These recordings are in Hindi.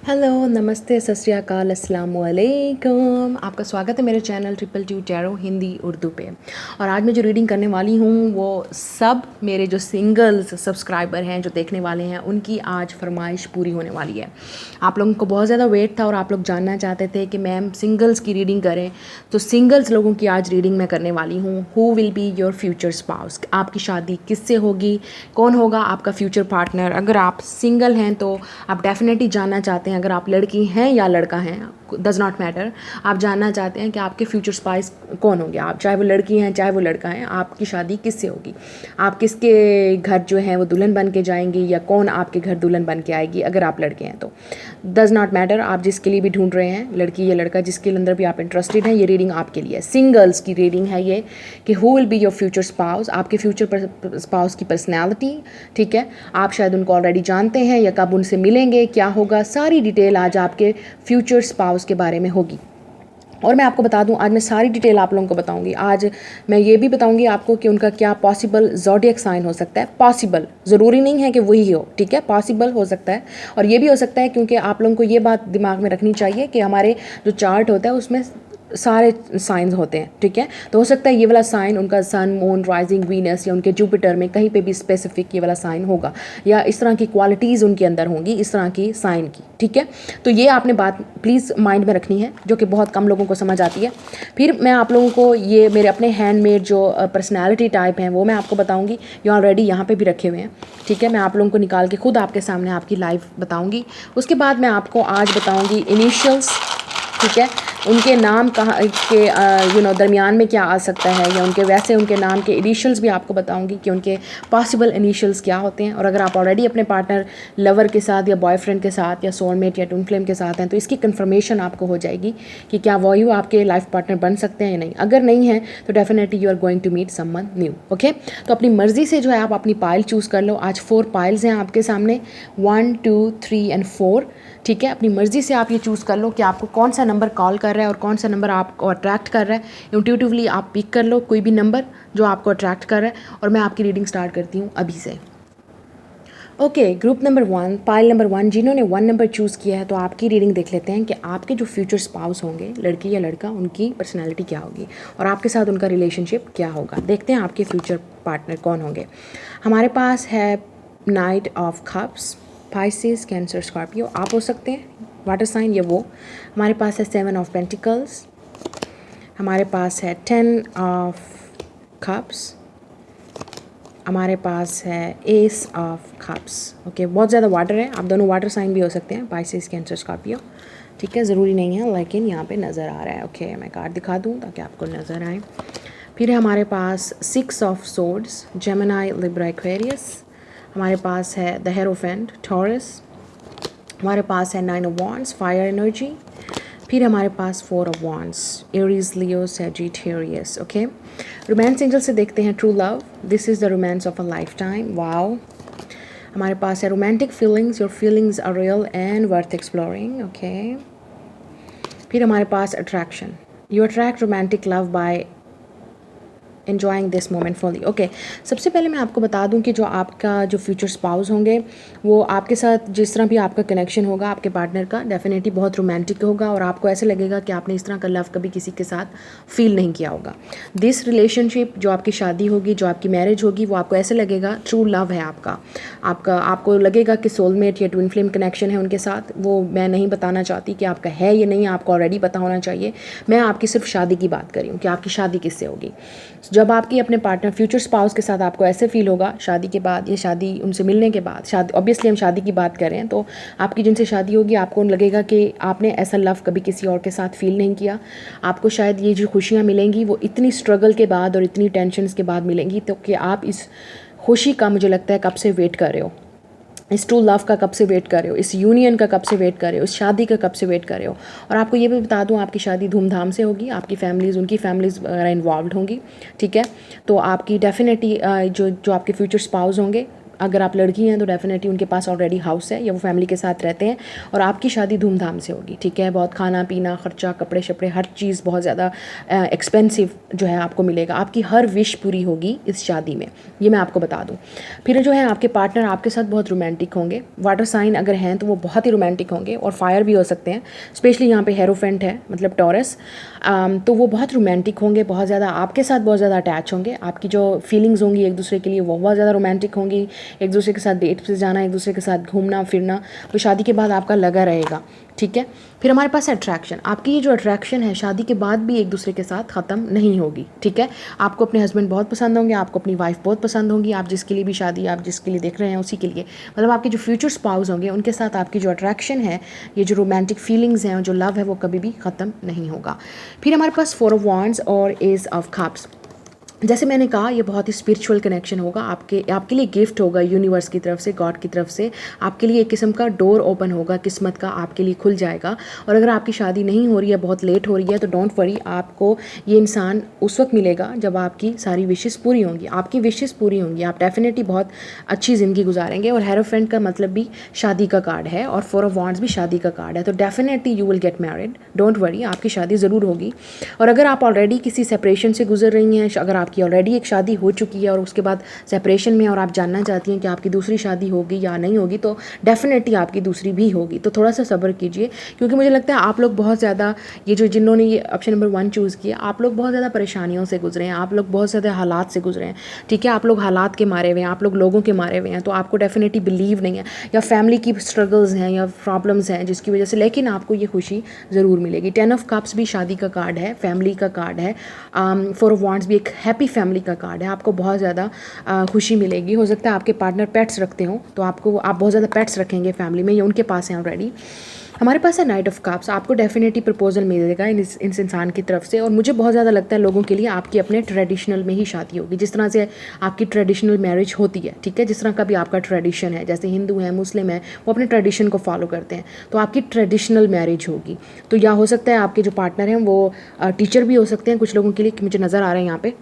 हेलो, नमस्ते, सत श्री अकाल, अस्सलाम वालेकुम। आपका स्वागत है मेरे channel triple two tarot Hindi Urdu पे। और आज मैं जो रीडिंग करने वाली हूँ वो सब मेरे जो सिंगल्स सब्सक्राइबर हैं जो देखने वाले हैं उनकी आज फरमाइश पूरी होने वाली है। आप लोगों को बहुत ज़्यादा वेट था और आप लोग जानना चाहते थे कि मैम सिंगल्स की रीडिंग करें, तो सिंगल्स लोगों की आज रीडिंग मैं करने वाली हूँ। Who will be your future spouse, आपकी शादी किससे होगी, कौन होगा आपका फ्यूचर पार्टनर। अगर आप सिंगल हैं तो आप डेफिनेटली जानना चाहते हैं, अगर आप लड़की हैं या लड़का हैं, डज़ नॉट मैटर, आप जानना चाहते हैं कि आपके फ्यूचर स्पाइस कौन होंगे। आप चाहे वो लड़की हैं चाहे वो लड़का है, आपकी शादी किससे होगी, आप किसके घर जो है वो दुल्हन बन के जाएंगी या कौन आपके घर दुल्हन बन के आएगी। अगर आप लड़के हैं तो डज़ नॉट मैटर, आप जिसके लिए भी ढूंढ रहे हैं, लड़की या लड़का, जिसके अंदर भी आप इंटरेस्टेड हैं, ये रीडिंग आपके लिए है। सिंगल्स की रीडिंग है ये कि who will be your future spouse, आपके फ्यूचर स्पाउस की पर्सनैलिटी। ठीक है, आप शायद उनको ऑलरेडी जानते हैं या कब उनसे मिलेंगे, क्या होगा, सारी डिटेल आज आपके फ्यूचर स्पाउस के बारे में होगी। और मैं आपको बता दूं, आज मैं सारी डिटेल आप लोगों को बताऊंगी। आज मैं ये भी बताऊंगी आपको कि उनका क्या पॉसिबल ज़ोडिएक साइन हो सकता है। पॉसिबल, ज़रूरी नहीं है कि वही हो, ठीक है, पॉसिबल हो सकता है। और ये भी हो सकता है, क्योंकि आप लोगों को ये बात दिमाग में रखनी चाहिए कि हमारे जो चार्ट होता है उसमें सारे साइंस होते हैं, ठीक है। तो हो सकता है ये वाला साइन उनका सन, मून, राइजिंग, वीनस या उनके जुपिटर में कहीं पे भी स्पेसिफिक ये वाला साइन होगा, या इस तरह की क्वालिटीज़ उनके अंदर होंगी इस तरह की साइन की, ठीक है। तो ये आपने बात प्लीज़ माइंड में रखनी है, जो कि बहुत कम लोगों को समझ आती है। फिर मैं आप लोगों को ये मेरे अपने हैंडमेड जो पर्सनैलिटी टाइप हैं वो मैं आपको बताऊँगी, ये ऑलरेडी यहाँ पर भी रखे हुए हैं, ठीक है। मैं आप लोगों को निकाल के खुद आपके सामने आपकी लाइव बताऊँगी। उसके बाद मैं आपको आज बताऊँगी इनिशियल्स, ठीक है, उनके नाम कहाँ के दरमियान में क्या आ सकता है, या उनके वैसे उनके नाम के इनिशियल्स भी आपको बताऊंगी कि उनके पॉसिबल इनिशियल्स क्या होते हैं। और अगर आप ऑलरेडी अपने पार्टनर, लवर के साथ या बॉयफ्रेंड के साथ या सोलमेट या ट्विन फ्लेम के साथ हैं, तो इसकी कंफर्मेशन आपको हो जाएगी कि क्या वो आपके लाइफ पार्टनर बन सकते हैं या नहीं। अगर नहीं है तो definitely you are going to meet someone new, okay. तो अपनी मर्जी से जो है आप अपनी पाइल चूज़ कर लो। आज 4 पाइल्स हैं आपके सामने, 1 2 3 एंड 4, ठीक है। अपनी मर्ज़ी से आप ये चूज़ कर लो कि आपको कौन सा नंबर कॉल कर रहा है और कौन सा नंबर आपको अट्रैक्ट कर रहा है। इंट्यूटिवली आप पिक कर लो कोई भी नंबर जो आपको अट्रैक्ट कर रहा है, और मैं आपकी रीडिंग स्टार्ट करती हूँ अभी से। Okay, group number 1, pile number 1, जिन्होंने 1 नंबर चूज़ किया है, तो आपकी रीडिंग देख लेते हैं कि आपके जो फ्यूचर स्पाउस होंगे, लड़की या लड़का, उनकी पर्सनैलिटी क्या होगी और आपके साथ उनका रिलेशनशिप क्या होगा। देखते हैं आपके फ्यूचर पार्टनर कौन होंगे। हमारे पास है night of cups, Pisces, Cancer, Scorpio, आप हो सकते हैं वाटर साइन या वो। हमारे पास है 7 ऑफ पेंटिकल्स, हमारे पास है 10 ऑफ कप्स, हमारे पास है एस ऑफ कप्स। ओके, बहुत ज़्यादा वाटर है, आप दोनों वाटर साइन भी हो सकते हैं, पाइसेस, कैंसर, स्कॉर्पियो, ठीक है, ज़रूरी नहीं है, लेकिन यहाँ पे नज़र आ रहा है। ओके, मैं कार्ड दिखा दूँ ताकि आपको नज़र आए। फिर है हमारे पास 6 of swords, Gemini, Libra, Aquarius. हमारे पास है द हेरोफेंट, टॉरस। हमारे पास है 9 ऑफ वॉन्ड्स, फायर एनर्जी। फिर हमारे पास 4 of wands, Aries, Leo, Sagittarius. Okay, romance angel से देखते हैं true love, this is the romance of a lifetime, wow. हमारे पास है romantic feelings, your feelings are real and worth exploring. Okay, फिर हमारे पास attraction, you attract romantic love by enjoying this moment fully. Okay, सबसे पहले मैं आपको बता दूं कि जो आपका जो फ्यूचर स्पाउस होंगे वो आपके साथ जिस तरह भी आपका कनेक्शन होगा आपके पार्टनर का, डेफिनेटली बहुत रोमांटिक होगा और आपको ऐसे लगेगा कि आपने इस तरह का लव कभी किसी के साथ फील नहीं किया होगा। दिस रिलेशनशिप, जो आपकी शादी होगी, जो आपकी मैरिज होगी, वो आपको ऐसे लगेगा ट्रू लव है आपको लगेगा कि सोलमेट या ट्विन फ्लेम कनेक्शन है उनके साथ। वो मैं नहीं बताना चाहती कि आपका है या नहीं, आपको ऑलरेडी पता होना चाहिए। मैं आपकी सिर्फ शादी की बात कर रही हूँ कि आपकी शादी किससे होगी। जब आपकी अपने पार्टनर फ्यूचर स्पाउस के साथ आपको ऐसे फील होगा शादी के बाद, या शादी उनसे मिलने के बाद, शादी ऑब्वियसली हम शादी की बात कर रहे हैं, तो आपकी जिनसे शादी होगी आपको लगेगा कि आपने ऐसा लव कभी किसी और के साथ फील नहीं किया। आपको शायद ये जो खुशियाँ मिलेंगी वो इतनी स्ट्रगल के बाद और इतनी टेंशन्स के बाद मिलेंगी, तो कि आप इस खुशी का, मुझे लगता है, कब से वेट कर रहे हो, इस ट्रू लव का कब से वेट कर रहे हो, इस यूनियन का कब से वेट कर रहे हो, इस शादी का कब से वेट कर रहे हो। और आपको ये भी बता दूं, आपकी शादी धूमधाम से होगी, आपकी फैमिलीज़, उनकी फैमिलीज़ इन्वॉल्व होंगी, ठीक है। तो आपकी डेफिनेटली जो आपके फ्यूचर स्पाउस होंगे, अगर आप लड़की हैं तो डेफिनेटली उनके पास ऑलरेडी हाउस है या वो फैमिली के साथ रहते हैं और आपकी शादी धूमधाम से होगी, ठीक है। बहुत खाना पीना खर्चा, कपड़े शपड़े, हर चीज़ बहुत ज़्यादा एक्सपेंसिव जो है आपको मिलेगा। आपकी हर विश पूरी होगी इस शादी में, ये मैं आपको बता दूँ। फिर जो है आपके पार्टनर आपके साथ बहुत रोमांटिक होंगे। वाटर साइन अगर हैं तो वो बहुत ही रोमांटिक होंगे और फायर भी हो सकते हैं, स्पेशली यहाँ पे हेरोफेंट है मतलब टॉरस। तो वो बहुत रोमांटिक होंगे, बहुत ज़्यादा आपके साथ बहुत ज़्यादा अटैच होंगे। आपकी जो फीलिंग्स होंगी एक दूसरे के लिए वो बहुत ज़्यादा रोमांटिक होंगी। एक दूसरे के साथ डेट पे जाना, एक दूसरे के साथ घूमना फिरना, तो शादी के बाद आपका लगा रहेगा, ठीक है। फिर हमारे पास अट्रैक्शन, आपकी ये जो अट्रैक्शन है शादी के बाद भी एक दूसरे के साथ ख़त्म नहीं होगी, ठीक है। आपको अपने हस्बैंड बहुत पसंद होंगे, आपको अपनी वाइफ बहुत पसंद होंगी, आप जिसके लिए भी शादी आप जिसके लिए देख रहे हैं उसी के लिए, मतलब आपके जो फ्यूचर स्पाउस होंगे उनके साथ आपकी जो अट्रैक्शन है, ये जो रोमांटिक फीलिंग्स हैं, जो लव है, वो कभी भी ख़त्म नहीं होगा। फिर हमारे पास 4 ऑफ वांड्स और एज ऑफ कप्स। जैसे मैंने कहा ये बहुत ही स्पिरिचुअल कनेक्शन होगा, आपके लिए गिफ्ट होगा यूनिवर्स की तरफ से, गॉड की तरफ से आपके लिए एक किस्म का डोर ओपन होगा, किस्मत का आपके लिए खुल जाएगा। और अगर आपकी शादी नहीं हो रही है, बहुत लेट हो रही है, तो डोंट वरी, आपको ये इंसान उस वक्त मिलेगा जब आपकी सारी विशेस पूरी होंगी। आपकी विशेस पूरी होंगी, आप डेफिनेटली बहुत अच्छी ज़िंदगी गुजारेंगे। और हेरोफेंट का मतलब भी शादी का कार्ड है और 4 ऑफ वांड्स भी शादी का कार्ड है, तो definitely you will get married, don't worry, आपकी शादी ज़रूर होगी। और अगर आप ऑलरेडी किसी सेपरेशन से गुजर रही हैं, अगर आपकी ऑलरेडी एक शादी हो चुकी है और उसके बाद सेपरेशन में और आप जानना चाहती हैं कि आपकी दूसरी शादी होगी या नहीं होगी, तो डेफिनेटली आपकी दूसरी भी होगी। तो थोड़ा सा सब्र कीजिए, क्योंकि मुझे लगता है आप लोग बहुत ज़्यादा, ये जो जिन्होंने ये ऑप्शन नंबर 1 चूज़ किया, आप लोग बहुत ज़्यादा परेशानियों से गुजरे हैं, आप लोग बहुत ज़्यादा हालात से गुजरे हैं, ठीक है। आप लोग हालात के मारे हुए हैं, आप लोग लोगों के मारे हुए हैं, तो आपको डेफिनेटली बिलीव नहीं है, या फैमिली की स्ट्रगल्स हैं या प्रॉब्लम्स हैं जिसकी वजह से, लेकिन आपको ये खुशी ज़रूर मिलेगी। 10 ऑफ कप्स भी शादी का कार्ड है, फैमिली का कार्ड है। 4 ऑफ वांड्स भी एक हैप्पी फैमिली का कार्ड है, आपको बहुत ज़्यादा खुशी मिलेगी। हो सकता है आपके पार्टनर पेट्स रखते हो, तो आप बहुत ज़्यादा पेट्स रखेंगे फैमिली में, ये उनके पास हैं ऑलरेडी। हमारे पास है नाइट ऑफ कप्स, आपको डेफिनेटली प्रपोजल मिलेगा इस इंसान की तरफ से। और मुझे बहुत ज़्यादा लगता है लोगों के लिए आपकी अपने ट्रेडिशनल में ही शादी होगी, जिस तरह से आपकी ट्रेडिशनल मैरिज होती है, ठीक है। जिस तरह का भी आपका ट्रेडिशन है, जैसे हिंदू हैं, मुस्लिम हैं, वो अपने ट्रेडिशन को फॉलो करते हैं, तो आपकी ट्रेडिशनल मैरिज होगी। तो या हो सकता है आपके जो पार्टनर हैं वो टीचर भी हो सकते हैं कुछ लोगों के लिए, मुझे नज़र आ रहा है यहाँ पे,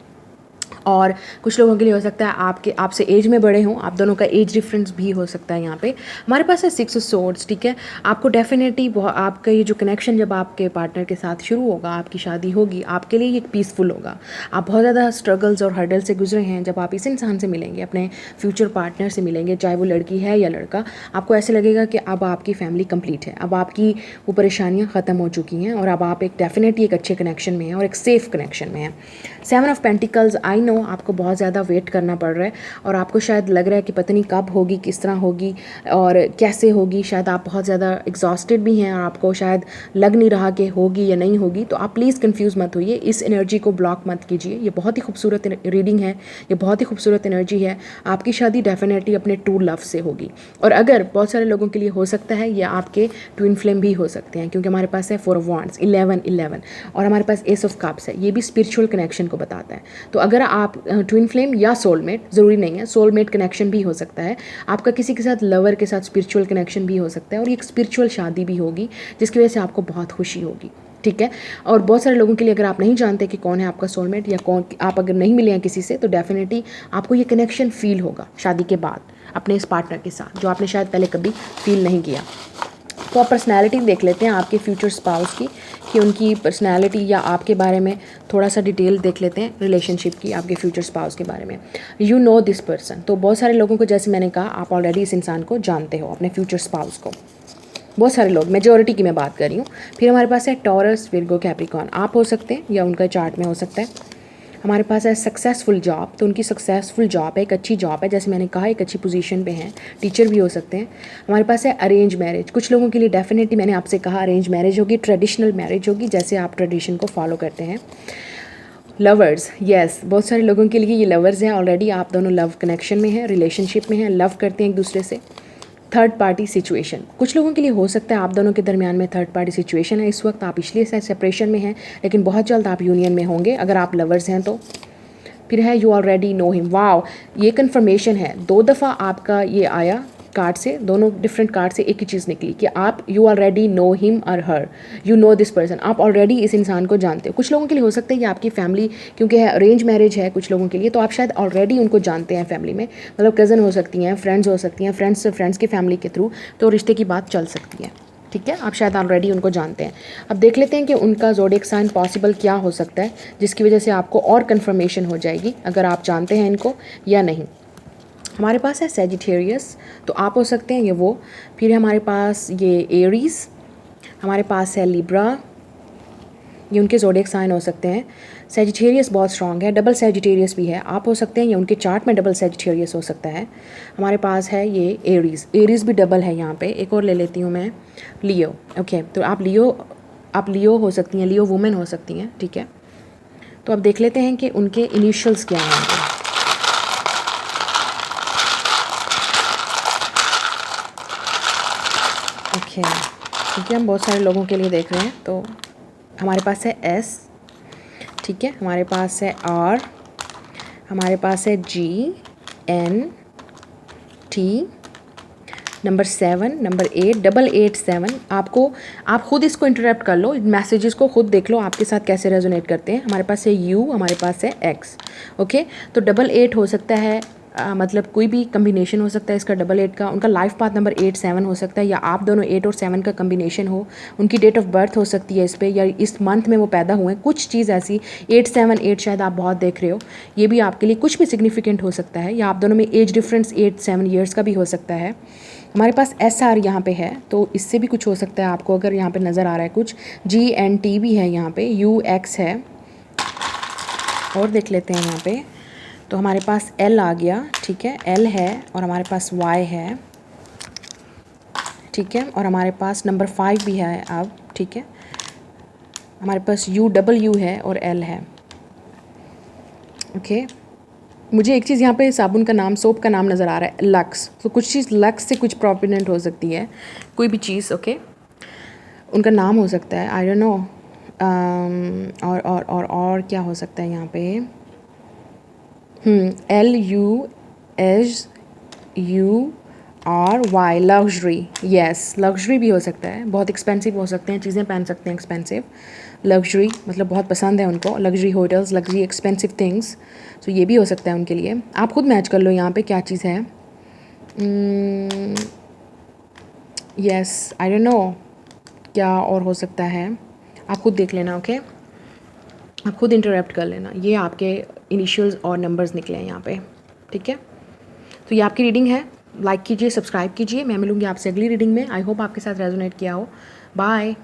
और कुछ लोगों के लिए हो सकता है आपसे एज में बड़े हों, आप दोनों का एज डिफरेंस भी हो सकता है यहाँ पे। हमारे पास है 6 ऑफ सोर्ड्स, ठीक है। आपको डेफिनेटली आपका ये जो कनेक्शन जब आपके पार्टनर के साथ शुरू होगा, आपकी शादी होगी, आपके लिए ये पीसफुल होगा। आप बहुत ज़्यादा स्ट्रगल्स और हर्डल से गुजरे हैं, जब आप इस इंसान से मिलेंगे, अपने फ्यूचर पार्टनर से मिलेंगे, चाहे वो लड़की है या लड़का, आपको ऐसे लगेगा कि अब आपकी फैमिली कंप्लीट है, अब आपकी वो परेशानियाँ ख़त्म हो चुकी हैं और अब आप एक डेफिनेटली एक अच्छे कनेक्शन में हैं और एक सेफ़ कनेक्शन में हैं। 7 ऑफ पेंटिकल्स, आई नो आपको बहुत ज़्यादा वेट करना पड़ रहा है और आपको शायद लग रहा है कि पता नहीं कब होगी, किस तरह होगी और कैसे होगी। शायद आप बहुत ज़्यादा एग्जॉस्टेड भी हैं और आपको शायद लग नहीं रहा कि होगी या नहीं होगी। तो आप प्लीज़ कंफ्यूज मत होइए, इस एनर्जी को ब्लॉक मत कीजिए। ये बहुत ही खूबसूरत रीडिंग है, ये बहुत ही खूबसूरत एनर्जी है। आपकी शादी डेफिनेटली अपने ट्रू लव से होगी। और अगर बहुत सारे लोगों के लिए हो सकता है ये आपके ट्विन फ्लेम भी हो सकते हैं, क्योंकि हमारे पास है 4 ऑफ वांड्स, 11 और हमारे पास एस ऑफ कप्स है, ये भी स्पिरिचुअल कनेक्शन को बताता है। तो अगर आप ट्विन फ्लेम या सोलमेट, ज़रूरी नहीं है, सोलमेट कनेक्शन भी हो सकता है, आपका किसी के साथ लवर के साथ स्पिरिचुअल कनेक्शन भी हो सकता है और एक स्पिरिचुअल शादी भी होगी जिसकी वजह से आपको बहुत खुशी होगी, ठीक है। और बहुत सारे लोगों के लिए अगर आप नहीं जानते कि कौन है आपका सोलमेट या कौन, आप अगर नहीं मिले हैं किसी से, तो डेफिनेटली आपको ये कनेक्शन फील होगा शादी के बाद अपने इस पार्टनर के साथ, जो आपने शायद पहले कभी फील नहीं किया। तो आप पर्सनैलिटी देख लेते हैं आपके फ्यूचर स्पाउस की, कि उनकी पर्सनैलिटी या आपके बारे में थोड़ा सा डिटेल देख लेते हैं रिलेशनशिप की, आपके फ्यूचर स्पाउस के बारे में। यू नो दिस पर्सन, तो बहुत सारे लोगों को, जैसे मैंने कहा, आप ऑलरेडी इस इंसान को जानते हो, अपने फ्यूचर स्पाउस को। बहुत सारे लोग, मेजॉरिटी की मैं बात कर रही हूँ। फिर हमारे पास है टॉरस, विर्गो, कैप्रिकॉर्न, आप हो सकते हैं या उनका चार्ट में हो सकता है। हमारे पास है सक्सेसफुल जॉब, तो उनकी सक्सेसफुल जॉब है, एक अच्छी जॉब है, जैसे मैंने कहा एक अच्छी पोजीशन पे हैं, टीचर भी हो सकते हैं। हमारे पास है अरेंज मैरिज, कुछ लोगों के लिए डेफिनेटली मैंने आपसे कहा अरेंज मैरिज होगी, ट्रेडिशनल मैरिज होगी, जैसे आप ट्रेडिशन को फॉलो करते हैं। लवर्स, यस, बहुत सारे लोगों के लिए ये लवर्स हैं, ऑलरेडी आप दोनों लव कनेक्शन में हैं, रिलेशनशिप में हैं, लव करते हैं एक दूसरे से। थर्ड पार्टी सिचुएशन, कुछ लोगों के लिए हो सकता है आप दोनों के दरमियान में थर्ड पार्टी सिचुएशन है इस वक्त, आप इसलिए सेपरेशन में हैं, लेकिन बहुत जल्द आप यूनियन में होंगे अगर आप लवर्स हैं तो। फिर है you already know him, wow, ये कन्फर्मेशन है, 2 दफ़ा आपका ये आया कार्ड से, दोनों डिफरेंट कार्ड से एक ही चीज़ निकली कि आप यू ऑलरेडी नो हिम और हर, यू नो दिस पर्सन, आप ऑलरेडी इस इंसान को जानते हो। कुछ लोगों के लिए हो सकता है कि आपकी फैमिली क्योंकि है अरेंज मैरिज है कुछ लोगों के लिए, तो आप शायद ऑलरेडी उनको जानते हैं फैमिली में, मतलब कज़न हो सकती हैं, फ्रेंड्स हो सकती हैं, फ्रेंड्स से फ्रेंड्स की फैमिली के थ्रू, तो रिश्ते की बात चल सकती है। ठीक है, आप शायद ऑलरेडी उनको जानते हैं। अब देख लेते हैं कि उनका ज़ोडिएक साइन पॉसिबल क्या हो सकता है जिसकी वजह से आपको और कन्फर्मेशन हो जाएगी अगर आप जानते हैं इनको या नहीं। हमारे पास है सेजिटेरियस, तो आप हो सकते हैं ये वो। फिर हमारे पास ये एरीज़, हमारे पास है लिब्रा, ये उनके ज़ोडिएक साइन हो सकते हैं। सेजिटेरियस बहुत स्ट्रॉन्ग है, डबल सेजिटेरियस भी है, आप हो सकते हैं, ये उनके चार्ट में डबल सेजिटेरियस हो सकता है। हमारे पास है ये एरीज़, एरीज़ भी डबल है यहाँ पे। एक और ले लेती हूँ मैं, लियो। ओके, तो आप लियो हो सकती हैं, लियो वुमेन हो सकती हैं। ठीक है, तो अब देख लेते हैं कि उनके इनिशियल्स क्या हैं। ओके, क्योंकि हम बहुत सारे लोगों के लिए देख रहे हैं, तो हमारे पास है एस, ठीक है, हमारे पास है आर, हमारे पास है G N T, number 7, number 8, 887। आप खुद इसको इंटरप्ट कर लो, मैसेजेस को खुद देख लो आपके साथ कैसे रेजोनेट करते हैं। हमारे पास है यू, हमारे पास है एक्स। ओके, तो 88 हो सकता है, मतलब कोई भी कम्बिनेशन हो सकता है इसका 88 का। उनका लाइफ पाथ नंबर 87 हो सकता है, या आप दोनों 8 और 7 का कम्बिनेशन हो। उनकी डेट ऑफ बर्थ हो सकती है इस पर, या इस मंथ में वो पैदा हुए हैं। कुछ चीज़ ऐसी 878 शायद आप बहुत देख रहे हो, ये भी आपके लिए कुछ भी सिग्निफिकेंट हो सकता है। या आप दोनों में एज डिफरेंस 8-7 ईयर्स का भी हो सकता है। हमारे पास एस आर यहाँ पे है, तो इससे भी कुछ हो सकता है आपको अगर यहाँ पे नज़र आ रहा है कुछ। जी एन टी भी है यहाँ पे, यू एक्स है, और देख लेते हैं यहाँ पे। तो हमारे पास एल आ गया, ठीक है, एल है, और हमारे पास वाई है, ठीक है, और हमारे पास नंबर 5 भी है अब, ठीक है, हमारे पास यू डबल यू है और एल है। ओके, मुझे एक चीज़ यहाँ पे साबुन का नाम, सोप का नाम नज़र आ रहा है, लक्स। तो कुछ चीज़ लक्स से कुछ प्रोमिनेंट हो सकती है, कोई भी चीज़। ओके, उनका नाम हो सकता है, आई डोंट नो। और क्या हो सकता है यहाँ पे, L U S U R Y, luxury. Yes, luxury भी हो सकता है, बहुत एक्सपेंसिव हो सकते हैं, चीज़ें पहन सकते हैं एक्सपेंसिव। लग्जरी मतलब बहुत पसंद है उनको, luxury hotels, luxury expensive things, तो ये भी हो सकता है उनके लिए। आप खुद मैच कर लो यहाँ पे क्या चीज़ है। येस, आई डोंट नो क्या और हो सकता है, आप खुद देख लेना। ओके, आप खुद इंटरप्ट कर लेना। ये आपके इनिशियल्स और नंबर्स निकले हैं यहाँ पे, ठीक है। तो ये आपकी रीडिंग है, लाइक कीजिए, सब्सक्राइब कीजिए। मैं मिलूँगी आपसे अगली रीडिंग में। आई होप आपके साथ रेजोनेट किया हो। बाय।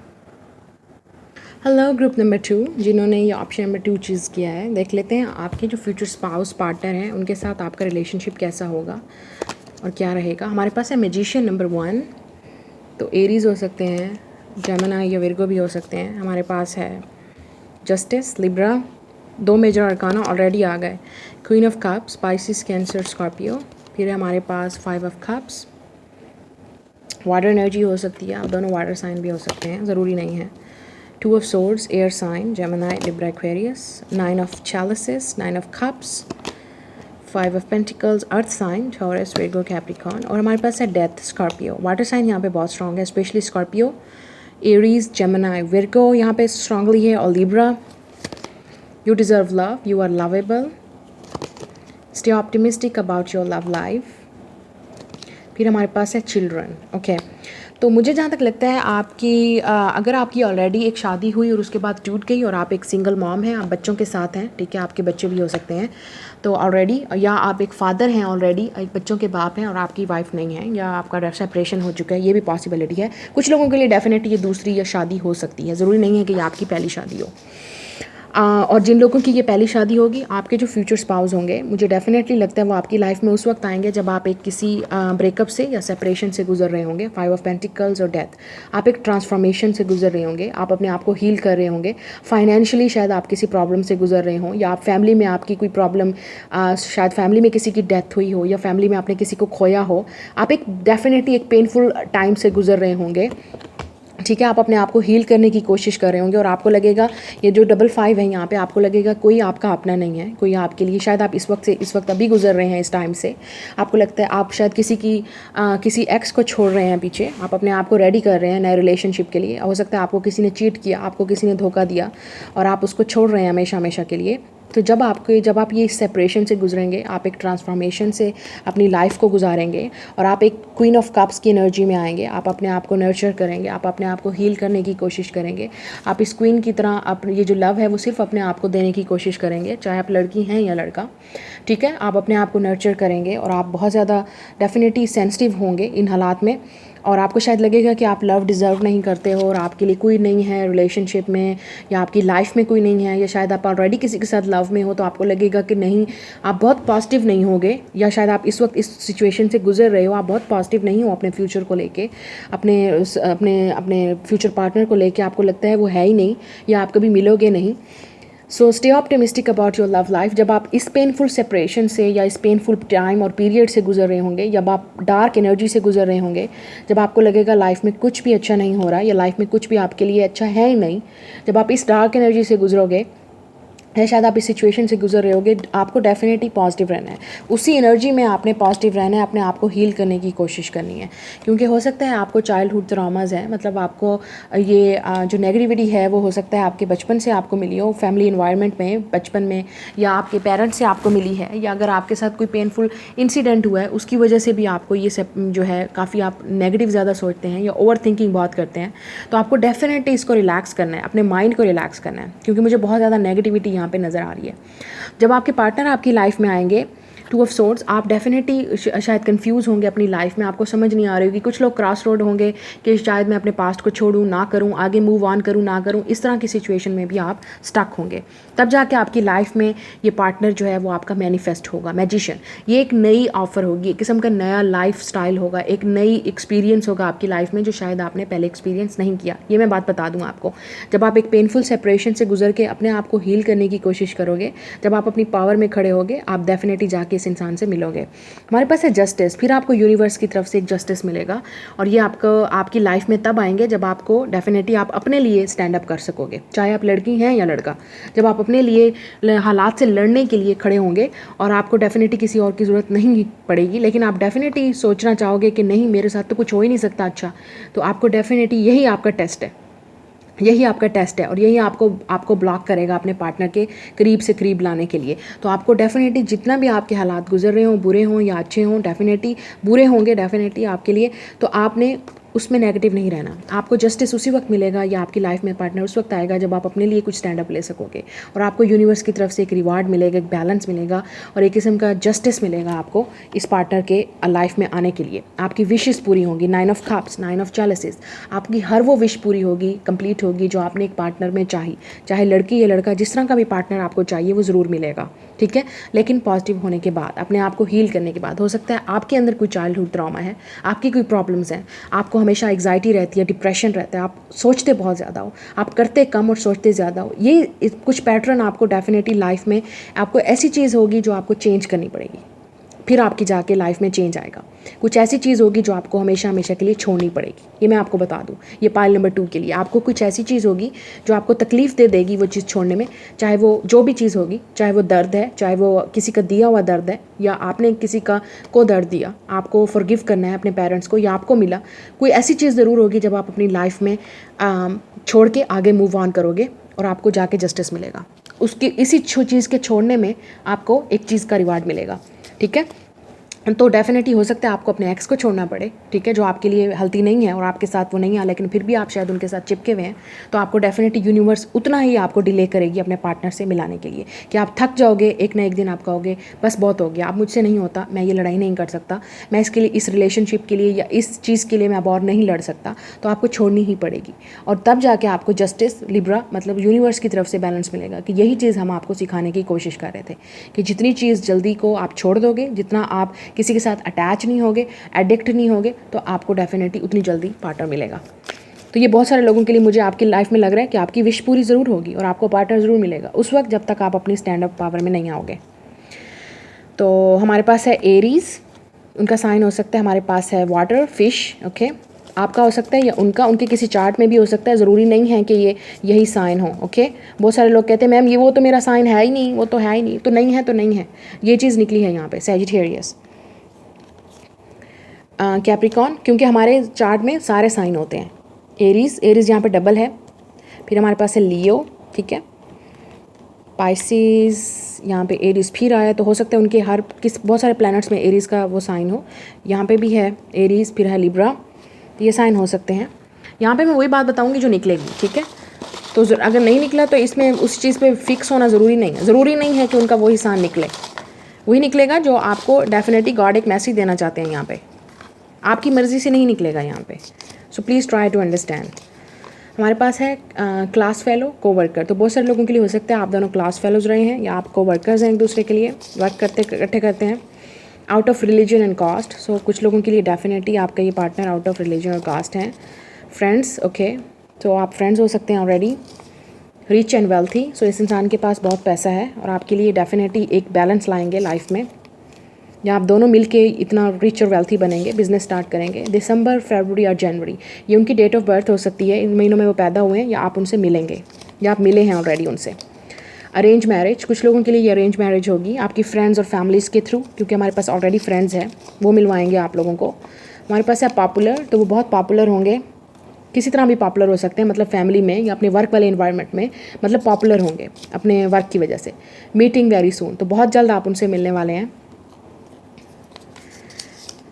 हेलो ग्रुप नंबर 2, जिन्होंने ये ऑप्शन नंबर 2 चूज़ किया है, देख लेते हैं आपके जो फ्यूचर स्पाउस पार्टनर हैं उनके साथ आपका रिलेशनशिप कैसा होगा और क्या रहेगा। हमारे पास है मैजिशियन नंबर 1, तो एरीज हो सकते हैं, जेमिनी या विर्गो भी हो सकते हैं। हमारे पास है justice, Libra, 2 major arcana already आ गए, queen of cups, Pisces, Cancer, Scorpio. फिर हमारे पास 5 ऑफ कप्स, वाटर एनर्जी हो सकती है, आप दोनों वाटर साइन भी हो सकते हैं, ज़रूरी नहीं है। 2 of swords, air sign, Gemini, Libra, Aquarius. 9 of chalices, 9 of cups, 5 of pentacles, earth sign, Taurus, Virgo, Capricorn. और हमारे पास है डेथ, स्कॉर्पियो। वाटर साइन यहाँ पे बहुत स्ट्रॉन्ग है, specially Scorpio, Aries, Gemini, Virgo यहाँ पे स्ट्रांगली है, और Libra. You deserve love, you are lovable, stay optimistic about your love life. फिर हमारे पास है चिल्ड्रन। ओके, तो मुझे जहाँ तक लगता है आपकी अगर आपकी ऑलरेडी एक शादी हुई और उसके बाद टूट गई और आप एक सिंगल मॉम हैं, आप बच्चों के साथ हैं, ठीक है, आपके बच्चे भी हो सकते हैं तो ऑलरेडी, या आप एक फ़ादर हैं ऑलरेडी, एक बच्चों के बाप हैं और आपकी वाइफ नहीं है, या आपका सेपरेशन हो चुका है, ये भी पॉसिबिलिटी है। कुछ लोगों के लिए डेफिनेटली ये दूसरी या शादी हो सकती है, ज़रूरी नहीं है कि ये आपकी पहली शादी हो। और जिन लोगों की ये पहली शादी होगी, आपके जो फ्यूचर स्पाउस होंगे, मुझे डेफिनेटली लगता है वो आपकी लाइफ में उस वक्त आएंगे जब आप एक किसी ब्रेकअप से या सेपरेशन से गुजर रहे होंगे। 5 ऑफ पेंटिकल्स और डेथ, आप एक ट्रांसफॉर्मेशन से गुजर रहे होंगे, आप अपने आप को हील कर रहे होंगे। फाइनेंशियली शायद आप किसी प्रॉब्लम से गुजर रहे हों, या आप फैमिली में आपकी कोई प्रॉब्लम, शायद फैमिली में किसी की डेथ हुई हो, या फैमिली में आपने किसी को खोया हो। आप एक डेफिनेटली एक पेनफुल टाइम से गुजर रहे होंगे, ठीक है, आप अपने आप को हील करने की कोशिश कर रहे होंगे और आपको लगेगा ये जो 55 है यहाँ पे, आपको लगेगा कोई आपका अपना नहीं है, कोई आपके लिए, शायद आप इस वक्त अभी गुजर रहे हैं इस टाइम से, आपको लगता है आप शायद किसी एक्स को छोड़ रहे हैं पीछे, आप अपने आप को रेडी कर रहे हैं नए रिलेशनशिप के लिए। हो सकता है आपको किसी ने चीट किया, आपको किसी ने धोखा दिया और आप उसको छोड़ रहे हैं हमेशा हमेशा के लिए। तो जब आप ये सेपरेशन से गुजरेंगे, आप एक ट्रांसफॉर्मेशन से अपनी लाइफ को गुजारेंगे और आप एक क्वीन ऑफ कप्स की एनर्जी में आएंगे। आप अपने आप को नर्चर करेंगे, आप अपने आप को हील करने की कोशिश करेंगे। आप इस क्वीन की तरह अपने ये जो लव है वो सिर्फ अपने आप को देने की कोशिश करेंगे, चाहे आप लड़की हैं या लड़का। ठीक है, आप अपने आप को नर्चर करेंगे और आप बहुत ज़्यादा डेफिनेटली सेंसिटिव होंगे इन हालात में। और आपको शायद लगेगा कि आप लव डिज़र्व नहीं करते हो और आपके लिए कोई नहीं है रिलेशनशिप में, या आपकी लाइफ में कोई नहीं है, या शायद आप ऑलरेडी किसी के साथ लव में हो, तो आपको लगेगा कि नहीं, आप बहुत पॉजिटिव नहीं होगे, या शायद आप इस वक्त इस सिचुएशन से गुजर रहे हो, आप बहुत पॉजिटिव नहीं हो अपने फ्यूचर को लेके, अपने अपने अपने फ्यूचर पार्टनर को लेके, आपको लगता है वो है ही नहीं या आप कभी मिलोगे नहीं। So stay optimistic about your love life. जब आप इस पेनफुल सेपरेशन से या इस पेनफुल टाइम और पीरियड से गुजर रहे होंगे, जब आप डार्क एनर्जी से गुजर रहे होंगे, जब आपको लगेगा लाइफ में कुछ भी अच्छा नहीं हो रहा या लाइफ में कुछ भी आपके लिए अच्छा है ही नहीं, जब आप इस डार्क एनर्जी से गुजरोगे या शायद आप इस सिचुएशन से गुजर रहे होगे, आपको डेफिनेटली पॉजिटिव रहना है। उसी एनर्जी में आपने पॉजिटिव रहना है, अपने आप को हील करने की कोशिश करनी है। क्योंकि हो सकता है आपको चाइल्डहुड ट्रॉमास है, मतलब आपको ये जो नेगेटिविटी है वो हो सकता है आपके बचपन से आपको मिली हो, फैमिली इन्वायरमेंट में, बचपन में, या आपके पेरेंट्स से आपको मिली है, या अगर आपके साथ कोई पेनफुल इंसिडेंट हुआ है उसकी वजह से भी आपको ये सब जो है काफ़ी आप नेगेटिव ज़्यादा सोचते हैं या ओवर थिंकिंग बहुत करते हैं। तो आपको डेफिनेटली इसको रिलैक्स करना है, अपने माइंड को रिलैक्स करना है, क्योंकि मुझे बहुत ज़्यादा नेगेटिविटी यहाँ पे नज़र आ रही है। जब आपके पार्टनर आपकी लाइफ में आएंगे, 2 ऑफ सोर्ड्स, आप डेफिनेटली शायद कंफ्यूज होंगे अपनी लाइफ में, आपको समझ नहीं आ रही होगी। कुछ लोग क्रॉस रोड होंगे कि शायद मैं अपने पास्ट को छोड़ूं ना करूं, आगे मूव ऑन करूं ना करूं, इस तरह की सिचुएशन में भी आप स्टक होंगे। तब जाके आपकी लाइफ में ये पार्टनर जो है वो आपका मैनिफेस्ट होगा, मैजिशियन। ये एक नई ऑफर होगी, एक किस्म का नया लाइफ स्टाइल होगा, एक नई एक्सपीरियंस होगा आपकी लाइफ में जो शायद आपने पहले एक्सपीरियंस नहीं किया। ये मैं बात बता दूं आपको। जब आप एक पेनफुल सेपरेशन से गुजर के अपने आप को हील करने की कोशिश करोगे, जब आप अपनी पावर में खड़े होगे, आप डेफिनेटली जाके इस इंसान से मिलोगे। हमारे पास है जस्टिस, फिर आपको यूनिवर्स की तरफ से एक जस्टिस मिलेगा और ये आपकी लाइफ में तब आएंगे जब आपको डेफिनेटली आप अपने लिए स्टैंड अप कर सकोगे, चाहे आप लड़की हैं या लड़का। जब आप अपने लिए हालात से लड़ने के लिए खड़े होंगे और आपको डेफिनेटली किसी और की ज़रूरत नहीं पड़ेगी, लेकिन आप डेफिनेटली सोचना चाहोगे कि नहीं, मेरे साथ तो कुछ हो ही नहीं सकता अच्छा, तो आपको डेफिनेटली यही आपका टेस्ट है, यही आपका टेस्ट है और यही आपको ब्लॉक करेगा अपने पार्टनर के करीब से करीब लाने के लिए। तो आपको डेफिनेटली जितना भी आपके हालात गुजर रहे हों, बुरे हों या अच्छे हों, डेफिनेटली बुरे होंगे डेफिनेटली आपके लिए, तो आपने उसमें नेगेटिव नहीं रहना। आपको जस्टिस उसी वक्त मिलेगा या आपकी लाइफ में पार्टनर उस वक्त आएगा जब आप अपने लिए कुछ स्टैंड अप ले सकोगे और आपको यूनिवर्स की तरफ से एक रिवार्ड मिलेगा, एक बैलेंस मिलेगा और एक किस्म का जस्टिस मिलेगा आपको इस पार्टनर के लाइफ में आने के लिए। आपकी विशेस पूरी होंगी, 9 ऑफ कप्स, 9 ऑफ चैलेसेस, आपकी हर वो विश पूरी होगी, कंप्लीट होगी जो आपने एक पार्टनर में चाही। चाहे लड़की या लड़का, जिस तरह का भी पार्टनर आपको चाहिए वो ज़रूर मिलेगा, ठीक है। लेकिन पॉजिटिव होने के बाद, अपने आप को हील करने के बाद। हो सकता है आपके अंदर कोई चाइल्डहुड ट्रॉमा है, आपकी कोई प्रॉब्लम्स हैं, आपको हमेशा एग्जाइटी रहती है, डिप्रेशन रहता है, आप सोचते बहुत ज़्यादा हो, आप करते कम और सोचते ज़्यादा हो। ये कुछ पैटर्न आपको डेफिनेटली लाइफ में आपको ऐसी चीज़ होगी जो आपको चेंज करनी पड़ेगी, फिर आपकी जाके लाइफ में चेंज आएगा। कुछ ऐसी चीज़ होगी जो आपको हमेशा हमेशा के लिए छोड़नी पड़ेगी। ये मैं आपको बता दूं, ये पाइल नंबर 2 के लिए आपको कुछ ऐसी चीज़ होगी जो आपको तकलीफ़ दे देगी वो चीज़ छोड़ने में, चाहे वो जो भी चीज़ होगी, चाहे वो दर्द है, चाहे वो किसी का दिया हुआ दर्द है या आपने किसी को दर्द दिया, आपको फॉरगिव करना है अपने पेरेंट्स को या आपको मिला, कोई ऐसी चीज़ ज़रूर होगी जब आप अपनी लाइफ में छोड़ के आगे मूव ऑन करोगे और आपको जाके जस्टिस मिलेगा। उसकी इसी चीज़ के छोड़ने में आपको एक चीज़ का रिवार्ड मिलेगा, ठीक है। तो डेफिनेटली हो सकता है आपको अपने एक्स को छोड़ना पड़े, ठीक है, जो आपके लिए हेल्थी नहीं है और आपके साथ वो नहीं है, लेकिन फिर भी आप शायद उनके साथ चिपके हुए हैं। तो आपको डेफिनेटली यूनिवर्स उतना ही आपको डिले करेगी अपने पार्टनर से मिलाने के लिए कि आप थक जाओगे, एक ना एक दिन आप कहोगे बस बहुत हो गया, अब मुझसे नहीं होता, मैं ये लड़ाई नहीं कर सकता, मैं इसके लिए, इस रिलेशनशिप के लिए या इस चीज़ के लिए मैं अब और नहीं लड़ सकता। तो आपको छोड़नी ही पड़ेगी और तब जाके आपको जस्टिस, लिब्रा, मतलब यूनिवर्स की तरफ से बैलेंस मिलेगा कि यही चीज़ हम आपको सिखाने की कोशिश कर रहे थे कि जितनी चीज़ जल्दी को आप छोड़ दोगे, जितना आप किसी के साथ अटैच नहीं होगे, एडिक्ट नहीं होगे, तो आपको डेफिनेटली उतनी जल्दी पार्टनर मिलेगा। तो ये बहुत सारे लोगों के लिए मुझे आपकी लाइफ में लग रहा है कि आपकी विश पूरी ज़रूर होगी और आपको पार्टनर ज़रूर मिलेगा उस वक्त जब तक आप अपनी स्टैंड अप पावर में नहीं आओगे। तो हमारे पास है एरीज, उनका साइन हो सकता है, हमारे पास है वाटर, फिश, ओके। आपका हो सकता है या उनका, उनके किसी चार्ट में भी हो सकता है, ज़रूरी नहीं है कि ये यही साइन हो। ओके, बहुत सारे लोग कहते हैं मैम ये वो तो मेरा साइन है ही नहीं, वो तो है ही नहीं, तो नहीं है तो नहीं है, ये चीज़ निकली है यहाँ पे सैजिटेरियस। कैप्रिकॉर्न, क्योंकि हमारे चार्ट में सारे साइन होते हैं। एरीज, एरीज यहाँ पे डबल है। फिर हमारे पास है लियो, ठीक है। पाइसिस, यहाँ पे एरीज फिर आया, तो हो सकता है उनके हर बहुत सारे प्लैनेट्स में एरीज का वो साइन हो। यहाँ पे भी है एरीज, फिर है लिब्रा, तो ये साइन हो सकते हैं। यहाँ पे मैं वही बात बताऊँगी जो निकलेगी, ठीक है। तो अगर नहीं निकला तो इसमें उस चीज़ पे फिक्स होना ज़रूरी नहीं है, ज़रूरी नहीं है कि उनका वही साइन निकले, वही निकलेगा जो आपको डेफिनेटली गॉड एक मैसेज देना चाहते हैं। यहाँ पे आपकी मर्ज़ी से नहीं निकलेगा यहाँ पे, so please try to understand. हमारे पास है क्लास फेलो, को वर्कर, तो बहुत सारे लोगों के लिए हो सकता है आप दोनों क्लास फेलोज रहे हैं या आप को वर्कर्स हैं, एक दूसरे के लिए वर्क करते इकट्ठे करते हैं। Out of religion and caste, so कुछ लोगों के लिए डेफिनेटली आपका ये पार्टनर आउट ऑफ रिलीजन और कास्ट हैं। फ्रेंड्स, ओके, तो आप फ्रेंड्स हो सकते हैं already. Rich and wealthy, so इस इंसान के पास बहुत पैसा है और आपके लिए डेफिनेटली एक बैलेंस लाएंगे लाइफ में, या आप दोनों मिलके इतना रिच और वेल्थी बनेंगे, बिजनेस स्टार्ट करेंगे। दिसंबर, फरवरी और जनवरी, ये उनकी डेट ऑफ बर्थ हो सकती है, इन महीनों में वो पैदा हुए हैं या आप उनसे मिलेंगे या आप मिले हैं ऑलरेडी उनसे। अरेंज मैरिज, कुछ लोगों के लिए ये अरेंज मैरिज होगी आपकी फ्रेंड्स और फैमिलीज़ के थ्रू, क्योंकि हमारे पास ऑलरेडी फ्रेंड्स हैं, वो मिलवाएंगे आप लोगों को। हमारे पास है पॉपुलर, तो वो बहुत पॉपुलर होंगे, किसी तरह भी पॉपुलर हो सकते हैं, मतलब फैमिली में या अपने वर्क वाले इन्वायरमेंट में, मतलब पॉपुलर होंगे अपने वर्क की वजह से। मीटिंग वेरी सून, तो बहुत जल्द आप उनसे मिलने वाले हैं।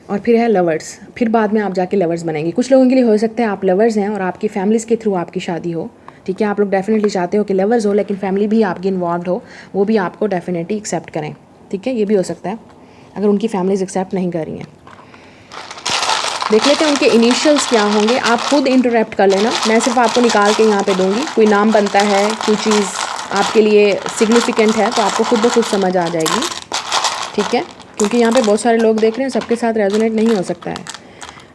और फिर है लवर्स, फिर बाद में आप जाके लवर्स बनेंगे। कुछ लोगों के लिए हो सकता है आप लवर्स हैं और आपकी फैमिलीज़ के थ्रू आपकी शादी हो, ठीक है। आप लोग डेफिनेटली चाहते हो कि लवर्स हो लेकिन फैमिली भी आपकी इन्वॉल्व हो, वो भी आपको डेफिनेटली एक्सेप्ट करें, ठीक है। ये भी हो सकता है अगर उनकी फैमिलीज एक्सेप्ट नहीं कर रही हैं। देख लेते हैं उनके इनिशियल्स क्या होंगे, आप खुद इंटरप्ट कर लेना, मैं सिर्फ आपको निकाल के यहाँ पे दूंगी। कोई नाम बनता है, कोई चीज़ आपके लिए सिग्निफिकेंट है तो आपको खुद ब खुद समझ आ जाएगी, ठीक है, क्योंकि यहाँ पे बहुत सारे लोग देख रहे हैं, सबके साथ रेजोनेट नहीं हो सकता है।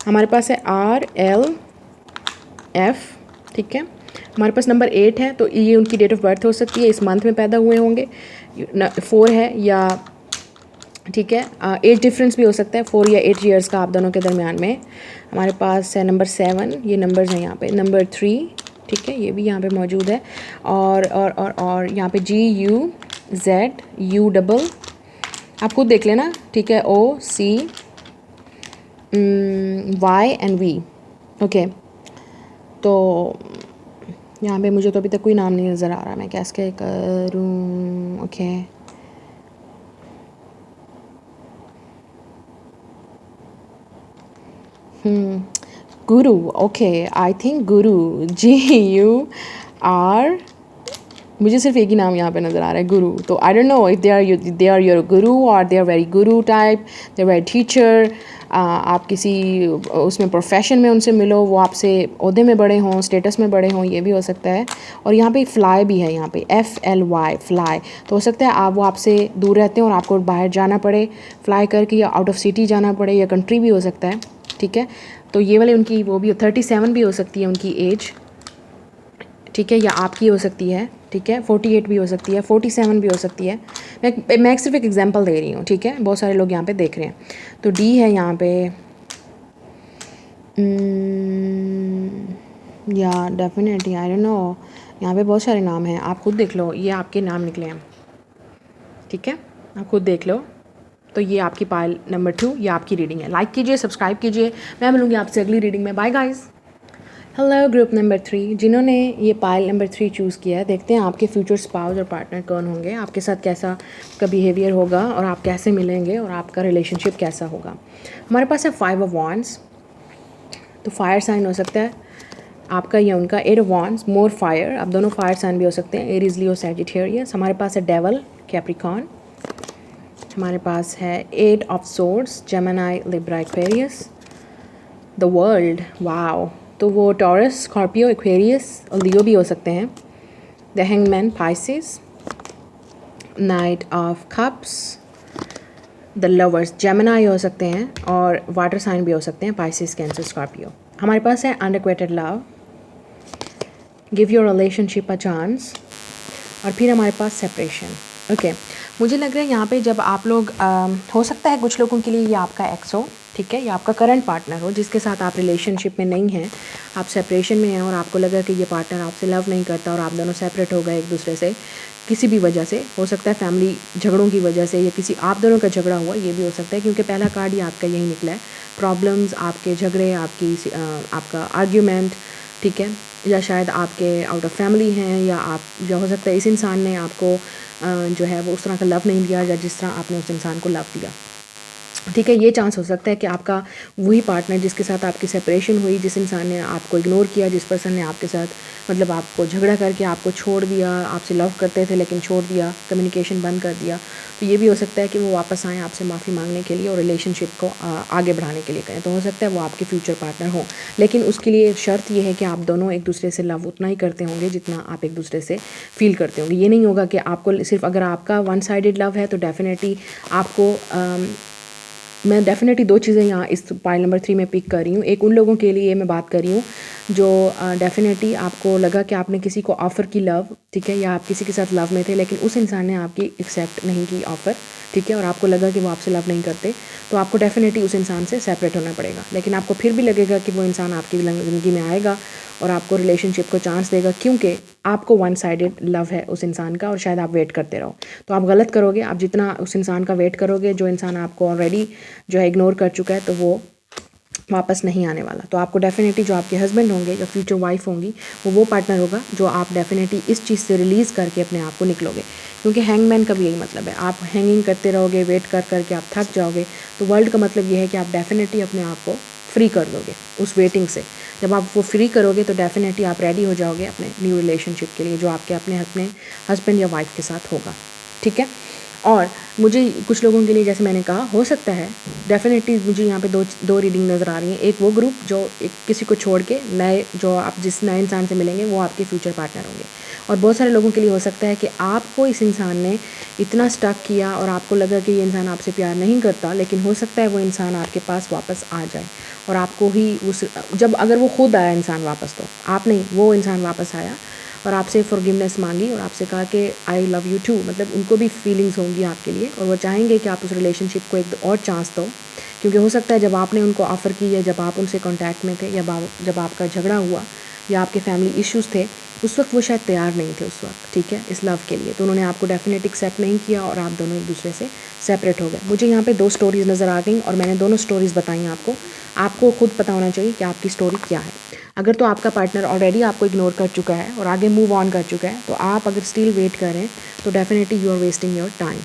हमारे पास है RLF, ठीक है। हमारे पास नंबर 8 है, तो ये उनकी डेट ऑफ बर्थ हो सकती है, इस मंथ में पैदा हुए होंगे। 4 है या, ठीक है, एज डिफरेंस भी हो सकता है 4 या 8 ईयर्स का आप दोनों के दरमियान में। हमारे पास है नंबर 7, ये नंबर्स हैं यहाँ पे। नंबर 3, ठीक है, ये भी यहाँ पे मौजूद है। और यहाँ पे GUZU, आप खुद देख लेना, ठीक है। OCY and V, okay. तो यहाँ पे मुझे तो अभी तक कोई नाम नहीं नज़र आ रहा, मैं कैसे करूँ, okay. Guru, okay, I think Guru, GUR, मुझे सिर्फ एक ही नाम यहाँ पे नज़र आ रहा है, गुरु। तो I don't know if they are your guru और they are very guru type, they are very teacher. आप किसी उसमें प्रोफेशन में उनसे मिलो, वो आपसे ओहदे में बड़े हों, स्टेटस में बड़े हों, ये भी हो सकता है। और यहाँ पे फ्लाई भी है, यहाँ पे FLY, फ्लाई, तो हो सकता है वो आपसे दूर रहते हैं और आपको बाहर जाना पड़े फ्लाई करके, या आउट ऑफ सिटी जाना पड़े, या कंट्री भी हो सकता है, ठीक है। तो ये वाले उनकी वो भी 37 भी हो सकती है उनकी एज, ठीक है, या आपकी हो सकती है, ठीक है। 48 भी हो सकती है, 47 भी हो सकती है। मैं सिर्फ एक एग्जांपल दे रही हूँ, ठीक है, बहुत सारे लोग यहाँ पे देख रहे हैं। तो D है यहाँ पे, या डेफिनेटली आई डोंट नो, यहाँ पे बहुत सारे नाम हैं, आप खुद देख लो, ये आपके नाम निकले हैं, ठीक है, आप खुद देख लो। तो ये आपकी पाइल नंबर 2, ये आपकी रीडिंग है। लाइक कीजिए, सब्सक्राइब कीजिए, मैं मिलूँगी आपसे अगली रीडिंग में। Bye guys. Hello group number 3, जिन्होंने ये पाइल नंबर 3 चूज़ किया है, देखते हैं आपके फ्यूचर स्पाउस और पार्टनर कौन होंगे, आपके साथ कैसा का बिहेवियर होगा और आप कैसे मिलेंगे और आपका रिलेशनशिप कैसा होगा। हमारे पास है 5 ऑफ वॉन्ड्स, तो फायर साइन हो सकता है आपका या उनका। 8 ऑफ वॉन्ड्स, मोर फायर, आप दोनों फायर साइन भी हो सकते हैं, एरीज, लियो, सैजिटेरियस। हमारे पास है डेवल, कैप्रिकॉर्न। हमारे पास है 8 of swords, Gemini, Libra, Aquarius. The world, wow, तो वो टॉरस, स्कॉर्पियो, एक्वेरियस और लियो भी हो सकते हैं। The hangman, Pisces. Night of cups, the lovers, Gemini हो सकते हैं और वाटर साइन भी हो सकते हैं, पाइसिस, कैंसर, स्कॉर्पियो। हमारे पास है unrequited love, give your relationship a chance, और फिर हमारे पास सेपरेशन, ओके। मुझे लग रहा है यहाँ पे जब आप लोग हो सकता है कुछ लोगों के लिए ये आपका एक्स हो, ठीक है, या आपका करंट पार्टनर हो जिसके साथ आप रिलेशनशिप में नहीं हैं, आप सेपरेशन में हैं और आपको लगा कि ये पार्टनर आपसे लव नहीं करता और आप दोनों सेपरेट हो गए एक दूसरे से किसी भी वजह से, हो सकता है फैमिली झगड़ों की वजह से या किसी आप दोनों का झगड़ा हुआ, ये भी हो सकता है क्योंकि पहला कार्ड ही आपका यही निकला है, प्रॉब्लम्स, आपके झगड़े, आपका आर्ग्यूमेंट, ठीक है, या शायद आपके आउट ऑफ फैमिली हैं, या आप जो हो सकता है इस इंसान ने आपको जो है वो उस तरह का लव नहीं दिया या जिस तरह आपने उस इंसान को लव दिया, ठीक है। ये चांस हो सकता है कि आपका वही पार्टनर जिसके साथ आपकी सेपरेशन हुई, जिस इंसान ने आपको इग्नोर किया, जिस पर्सन ने आपके साथ मतलब आपको झगड़ा करके आपको छोड़ दिया, आपसे लव करते थे लेकिन छोड़ दिया, कम्युनिकेशन बंद कर दिया, तो ये भी हो सकता है कि वो वापस आएँ आपसे माफ़ी मांगने के लिए और रिलेशनशिप को आगे बढ़ाने के लिए करें। तो हो सकता है वो आपके फ्यूचर पार्टनर हो, लेकिन उसके लिए शर्त ये है कि आप दोनों एक दूसरे से लव उतना ही करते होंगे जितना आप एक दूसरे से फील करते होंगे। ये नहीं होगा कि आपको सिर्फ अगर आपका वन साइडेड लव है तो डेफिनेटली आपको मैं डेफ़िनेटली 2 चीज़ें यहाँ इस पाइल नंबर 3 में पिक कर रही हूँ। एक उन लोगों के लिए मैं बात कर रही हूँ जो डेफ़िनेटली आपको लगा कि आपने किसी को ऑफ़र की लव, ठीक है, या आप किसी के साथ लव में थे लेकिन उस इंसान ने आपकी एक्सेप्ट नहीं की ऑफ़र, ठीक है, और आपको लगा कि वो आपसे लव नहीं करते, तो आपको डेफ़िनेटली उस इंसान से सेपरेट होना पड़ेगा। लेकिन आपको फिर भी लगेगा कि वो इंसान आपकी ज़िंदगी में आएगा और आपको रिलेशनशिप को चांस देगा क्योंकि आपको वन साइडेड लव है उस इंसान का और शायद आप वेट करते रहो। तो आप गलत करोगे, आप जितना उस इंसान का वेट करोगे, जो इंसान आपको ऑलरेडी जो है इग्नोर कर चुका है, तो वो वापस नहीं आने वाला। तो आपको डेफिनेटली जो आपके हस्बैंड होंगे या फ्यूचर वाइफ होंगी वो पार्टनर होगा जो आप डेफिनेटली इस चीज़ से रिलीज़ करके अपने आप को निकलोगे, क्योंकि हैंगमैन का भी यही मतलब है, आप हैंगिंग करते रहोगे, वेट कर करके आप थक जाओगे। तो वर्ल्ड का मतलब ये है कि आप डेफिनेटली अपने आप को फ्री कर दोगे उस वेटिंग से। जब आप वो फ्री करोगे तो डेफिनेटली आप रेडी हो जाओगे अपने न्यू रिलेशनशिप के लिए जो आपके अपने हस्बैंड या वाइफ के साथ होगा, ठीक है। और मुझे कुछ लोगों के लिए जैसे मैंने कहा हो सकता है डेफिनेटली मुझे यहाँ पे दो रीडिंग नज़र आ रही हैं। एक वो ग्रुप जो एक किसी को छोड़ के नए जो आप जिस नए इंसान से मिलेंगे वो आपके फ्यूचर पार्टनर होंगे, और बहुत सारे लोगों के लिए हो सकता है कि आपको इस इंसान ने इतना स्टक किया और आपको लगा कि ये इंसान आपसे प्यार नहीं करता, लेकिन हो सकता है वो इंसान आपके पास वापस आ जाए और आपको ही उस जब अगर वो खुद आया इंसान वापस, तो आप नहीं, वो इंसान वापस आया और आपसे फॉरगिवनेस मांगी और आपसे कहा कि आई लव यू टू, मतलब उनको भी फीलिंग्स होंगी आपके लिए और वो चाहेंगे कि आप उस रिलेशनशिप को एक और चांस दो, क्योंकि हो सकता है जब आपने उनको ऑफ़र की या जब आप उनसे कांटेक्ट में थे या जब आपका झगड़ा हुआ या आपके फैमिली इश्यूज़ थे, उस वक्त वो शायद तैयार नहीं थे उस वक्त, ठीक है, इस लव के लिए, तो उन्होंने आपको डेफिनेटली एक्सेप्ट नहीं किया और आप दोनों एक दूसरे से सेपरेट हो गए। मुझे यहाँ पे 2 स्टोरीज़ नज़र आ गई और मैंने दोनों स्टोरीज़ बताई आपको खुद पता होना चाहिए कि आपकी स्टोरी क्या है। अगर तो आपका पार्टनर ऑलरेडी आपको इग्नोर कर चुका है और आगे मूव ऑन कर चुका है, तो आप अगर स्टिल वेट करें तो definitely you are wasting your time,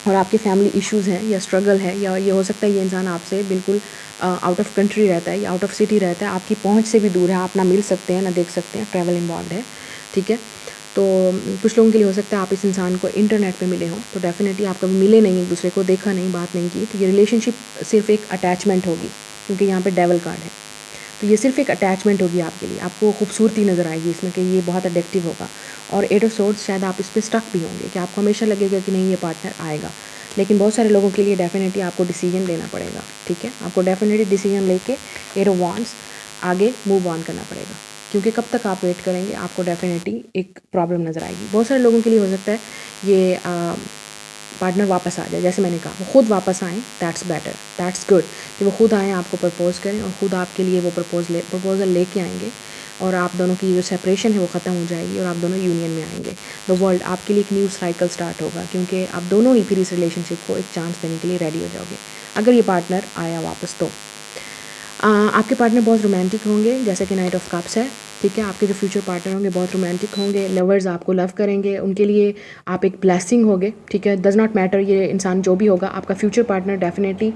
और आपके फैमिली इश्यूज़ हैं या स्ट्रगल है, या ये हो सकता है ये इंसान आपसे बिल्कुल आउट ऑफ कंट्री रहता है या आउट ऑफ सिटी रहता है, आपकी पहुंच से भी दूर है, आप ना मिल सकते हैं ना देख सकते हैं, ट्रैवल इन्वॉल्व है, ठीक है। तो कुछ लोगों के लिए हो सकता है आप इस इंसान को इंटरनेट पे मिले हों, तो डेफिनेटली आप कभी मिले नहीं, एक दूसरे को देखा नहीं, बात नहीं की, तो ये रिलेशनशिप सिर्फ एक अटैचमेंट होगी, क्योंकि यहाँ पे डेवल कार्ड है, तो ये सिर्फ एक अटैचमेंट होगी आपके लिए। आपको खूबसूरती नज़र आएगी इसमें कि ये बहुत एडिक्टिव होगा, और 8 ऑफ सोर्ड्स शायद आप इस पर स्टक भी होंगे कि आपको हमेशा लगेगा कि नहीं ये पार्टनर आएगा, लेकिन बहुत सारे लोगों के लिए डेफिनेटली आपको डिसीजन लेना पड़ेगा, ठीक है, आपको डेफिनेटली डिसीजन लेके 8 ऑफ वांड्स आगे मूव ऑन करना पड़ेगा, क्योंकि कब तक आप वेट करेंगे आपको डेफिनेटली एक प्रॉब्लम नज़र आएगी। बहुत सारे लोगों के लिए हो सकता है ये पार्टनर वापस आ जाए, जैसे मैंने कहा वो खुद वापस आएँ, दैट्स बेटर, दैट्स गुड कि वो खुद आएँ, आपको प्रपोज़ करें और ख़ुद आपके लिए वो प्रपोज़ल लेके आएंगे और आप दोनों की जो सेपरेशन है वो ख़त्म हो जाएगी और आप दोनों यूनियन में आएंगे। द वर्ल्ड आपके लिए एक न्यू साइकिल स्टार्ट होगा, क्योंकि आप दोनों ही फिर इस रिलेशनशिप को एक चांस देने के लिए रेडी हो जाओगे अगर ये पार्टनर आया वापस। तो आपके पार्टनर बहुत रोमांटिक होंगे, जैसे कि नाइट ऑफ कप्स है, ठीक है, आपके जो फ्यूचर पार्टनर होंगे बहुत रोमांटिक होंगे, लवर्स आपको लव करेंगे, उनके लिए आप एक ब्लेसिंग होगे, ठीक है, डज़ नॉट मैटर ये इंसान जो भी होगा, आपका फ्यूचर पार्टनर डेफिनेटली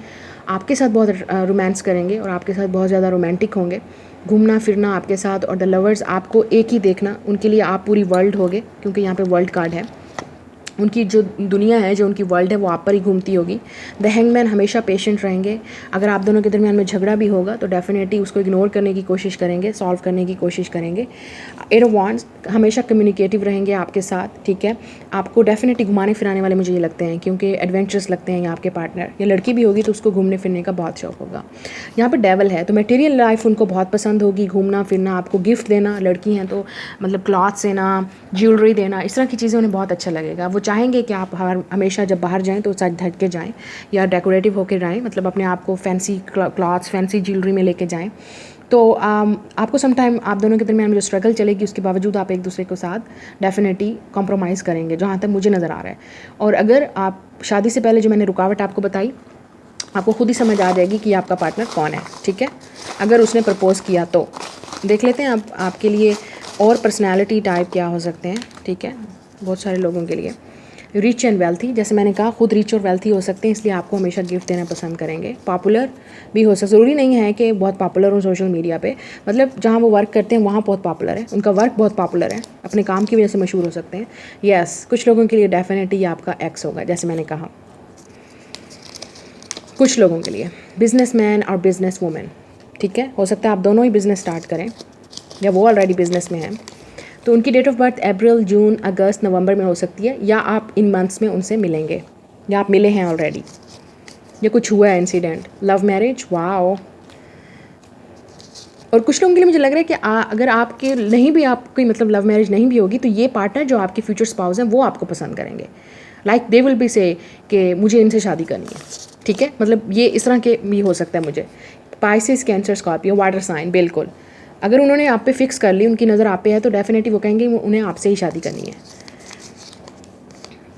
आपके साथ बहुत रोमांस करेंगे और आपके साथ बहुत ज़्यादा रोमांटिक होंगे, घूमना फिरना आपके साथ, और द लवर्स आपको एक ही देखना, उनके लिए आप पूरी वर्ल्ड होगे, क्योंकि यहाँ पे वर्ल्ड कार्ड है, उनकी जो दुनिया है, जो उनकी वर्ल्ड है वो आप पर ही घूमती होगी। द हैंगमैन हमेशा पेशेंट रहेंगे, अगर आप दोनों के दरमियान में झगड़ा भी होगा तो डेफिनेटली उसको इग्नोर करने की कोशिश करेंगे, सॉल्व करने की कोशिश करेंगे। 8 ऑफ वांड्स हमेशा कम्युनिकेटिव रहेंगे आपके साथ, ठीक है, आपको डेफिनेटली घुमाने फिराने वाले मुझे ये लगते हैं, क्योंकि एडवेंचरस लगते हैं ये आपके पार्टनर, या लड़की भी होगी तो उसको घूमने फिरने का बहुत शौक होगा। यहाँ पर डेवल है तो मटेरियल लाइफ उनको बहुत पसंद होगी, घूमना फिरना, आपको गिफ्ट देना, लड़की हैं तो मतलब क्लॉथ्स देना, ज्वेलरी देना, इस तरह की चीज़ें उन्हें बहुत अच्छा लगेगा। वो चाहेंगे कि आप हमेशा जब बाहर जाएं तो सज धज के जाएं या डेकोरेटिव होकर जाएं, मतलब अपने आप को फैंसी क्लॉथ्स फैंसी ज्वेलरी में लेके जाएं। तो आपको सम टाइम आप दोनों के दरमियान जो स्ट्रगल चलेगी उसके बावजूद आप एक दूसरे के साथ डेफिनेटली कॉम्प्रोमाइज़ करेंगे, जहाँ तक मुझे नज़र आ रहा है। और अगर आप शादी से पहले जो मैंने रुकावट आपको बताई, आपको खुद ही समझ आ जाएगी कि आपका पार्टनर कौन है, ठीक है। अगर उसने प्रपोज़ किया तो देख लेते हैं आपके लिए और पर्सनैलिटी टाइप क्या हो सकते हैं, ठीक है। बहुत सारे लोगों के लिए रिच एंड वेल्थी, जैसे मैंने कहा खुद रिच और वेल्थी हो सकते हैं, इसलिए आपको हमेशा गिफ्ट देना पसंद करेंगे। पॉपुलर भी हो सकता, ज़रूरी नहीं है कि बहुत पॉपुलर हो सोशल मीडिया पे, मतलब जहाँ वो वर्क करते हैं वहाँ बहुत पॉपुलर है, उनका वर्क बहुत पॉपुलर है, अपने काम की वजह से मशहूर हो सकते हैं। यस, कुछ लोगों के लिए डेफिनेटली आपका एक्स होगा, जैसे मैंने कहा। कुछ लोगों के लिए बिजनेसमैन और बिजनेस वूमेन, ठीक है। हो सकता है आप दोनों ही बिज़नेस स्टार्ट करें या वो ऑलरेडी बिज़नेस में हैं, तो उनकी डेट ऑफ बर्थ अप्रैल, जून, अगस्त, नवंबर में हो सकती है, या आप इन मंथ्स में उनसे मिलेंगे या आप मिले हैं ऑलरेडी, या कुछ हुआ है इंसिडेंट। Love marriage, wow. और कुछ लोगों के लिए मुझे लग रहा है कि अगर आपके नहीं भी आपकी मतलब लव मैरिज नहीं भी होगी, तो ये पार्टनर जो आपके फ्यूचर स्पाउस हैं वो आपको पसंद करेंगे। लाइक दे विल बी से कि मुझे इनसे शादी करनी है, ठीक है। मतलब ये इस तरह के भी हो सकता है मुझे। Pisces, Cancer, Scorpio, water sign, बिल्कुल अगर उन्होंने आप पे फिक्स कर ली, उनकी नज़र आप पे है, तो डेफिनेटली वो कहेंगे उन्हें आपसे ही शादी करनी है।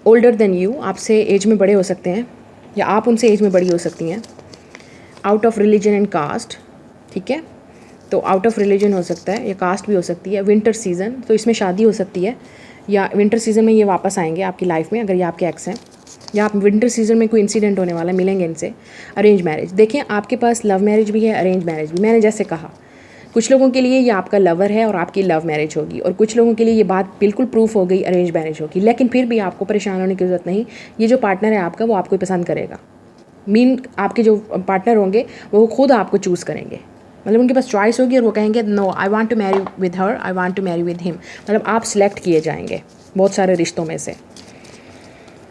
ओल्डर देन यू, आपसे एज में बड़े हो सकते हैं या आप उनसे एज में बड़ी हो सकती हैं। Out of religion and caste, ठीक है, तो आउट ऑफ रिलीजन हो सकता है या कास्ट भी हो सकती है। विंटर सीजन, तो इसमें शादी हो सकती है, या विंटर सीजन में ये वापस आएंगे आपकी लाइफ में अगर ये आपके एक्स हैं, या आप विंटर सीजन में कोई इंसिडेंट होने वाला है, मिलेंगे इनसे। अरेंज मैरिज, देखें आपके पास लव मैरिज भी है, अरेंज मैरिज भी। मैंने जैसे कहा कुछ लोगों के लिए ये आपका लवर है और आपकी लव मैरिज होगी, और कुछ लोगों के लिए ये बात बिल्कुल प्रूफ हो गई अरेंज मैरिज होगी। लेकिन फिर भी आपको परेशान होने की ज़रूरत नहीं, ये जो पार्टनर है आपका वो आपको ही पसंद करेगा। आपके जो पार्टनर होंगे वो खुद आपको चूज़ करेंगे, मतलब उनके पास चॉइस होगी और वो कहेंगे no, I want to marry with her, I want to marry with him, मतलब आप सिलेक्ट किए जाएंगे बहुत सारे रिश्तों में से।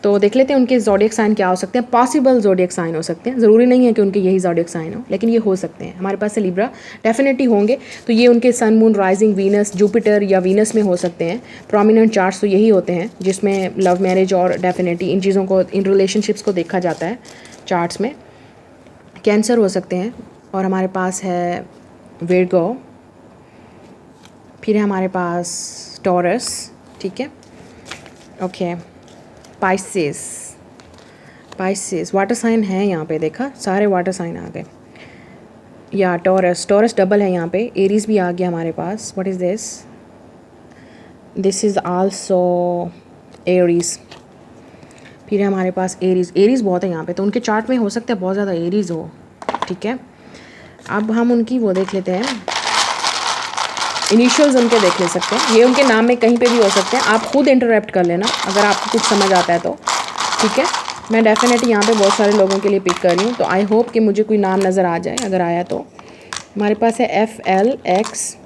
तो देख लेते हैं उनके ज़ोडिएक साइन क्या हो सकते हैं। पॉसिबल ज़ोडिएक साइन हो सकते हैं, ज़रूरी नहीं है कि उनके यही ज़ोडिएक साइन हो, लेकिन ये हो सकते हैं। हमारे पास से लिब्रा डेफिनेटली होंगे, तो ये उनके सन, मून, राइजिंग, वीनस, जुपिटर या वीनस में हो सकते हैं। प्रोमिनेंट चार्ट्स तो यही होते हैं जिसमें लव मैरिज और डेफिनेटली इन चीज़ों को, इन रिलेशनशिप्स को देखा जाता है चार्ट्स में। कैंसर हो सकते हैं, और हमारे पास है विर्गो, फिर है हमारे पास टॉरस, ठीक है, okay. Pisces, Pisces water sign है यहाँ पे, देखा सारे वाटर साइन आ गए। या टॉरस, टॉरस डबल है यहाँ पे। एरीज भी आ गया हमारे पास। What is this, this is also Aries. फिर है हमारे पास एरीज, एरीज बहुत है यहाँ पे, तो उनके चार्ट में हो सकता है बहुत ज़्यादा एरीज हो, ठीक है। अब हम उनकी वो देख लेते हैं, इनिशियल्स उनके देख ले सकते हैं, ये उनके नाम में कहीं पे भी हो सकते हैं। आप खुद इंटरप्ट कर लेना अगर आपको कुछ समझ आता है तो, ठीक है। मैं डेफिनेटली यहाँ पे बहुत सारे लोगों के लिए पिक कर रही हूँ, तो आई होप कि मुझे कोई नाम नज़र आ जाए, अगर आया तो। हमारे पास है FLXAAP,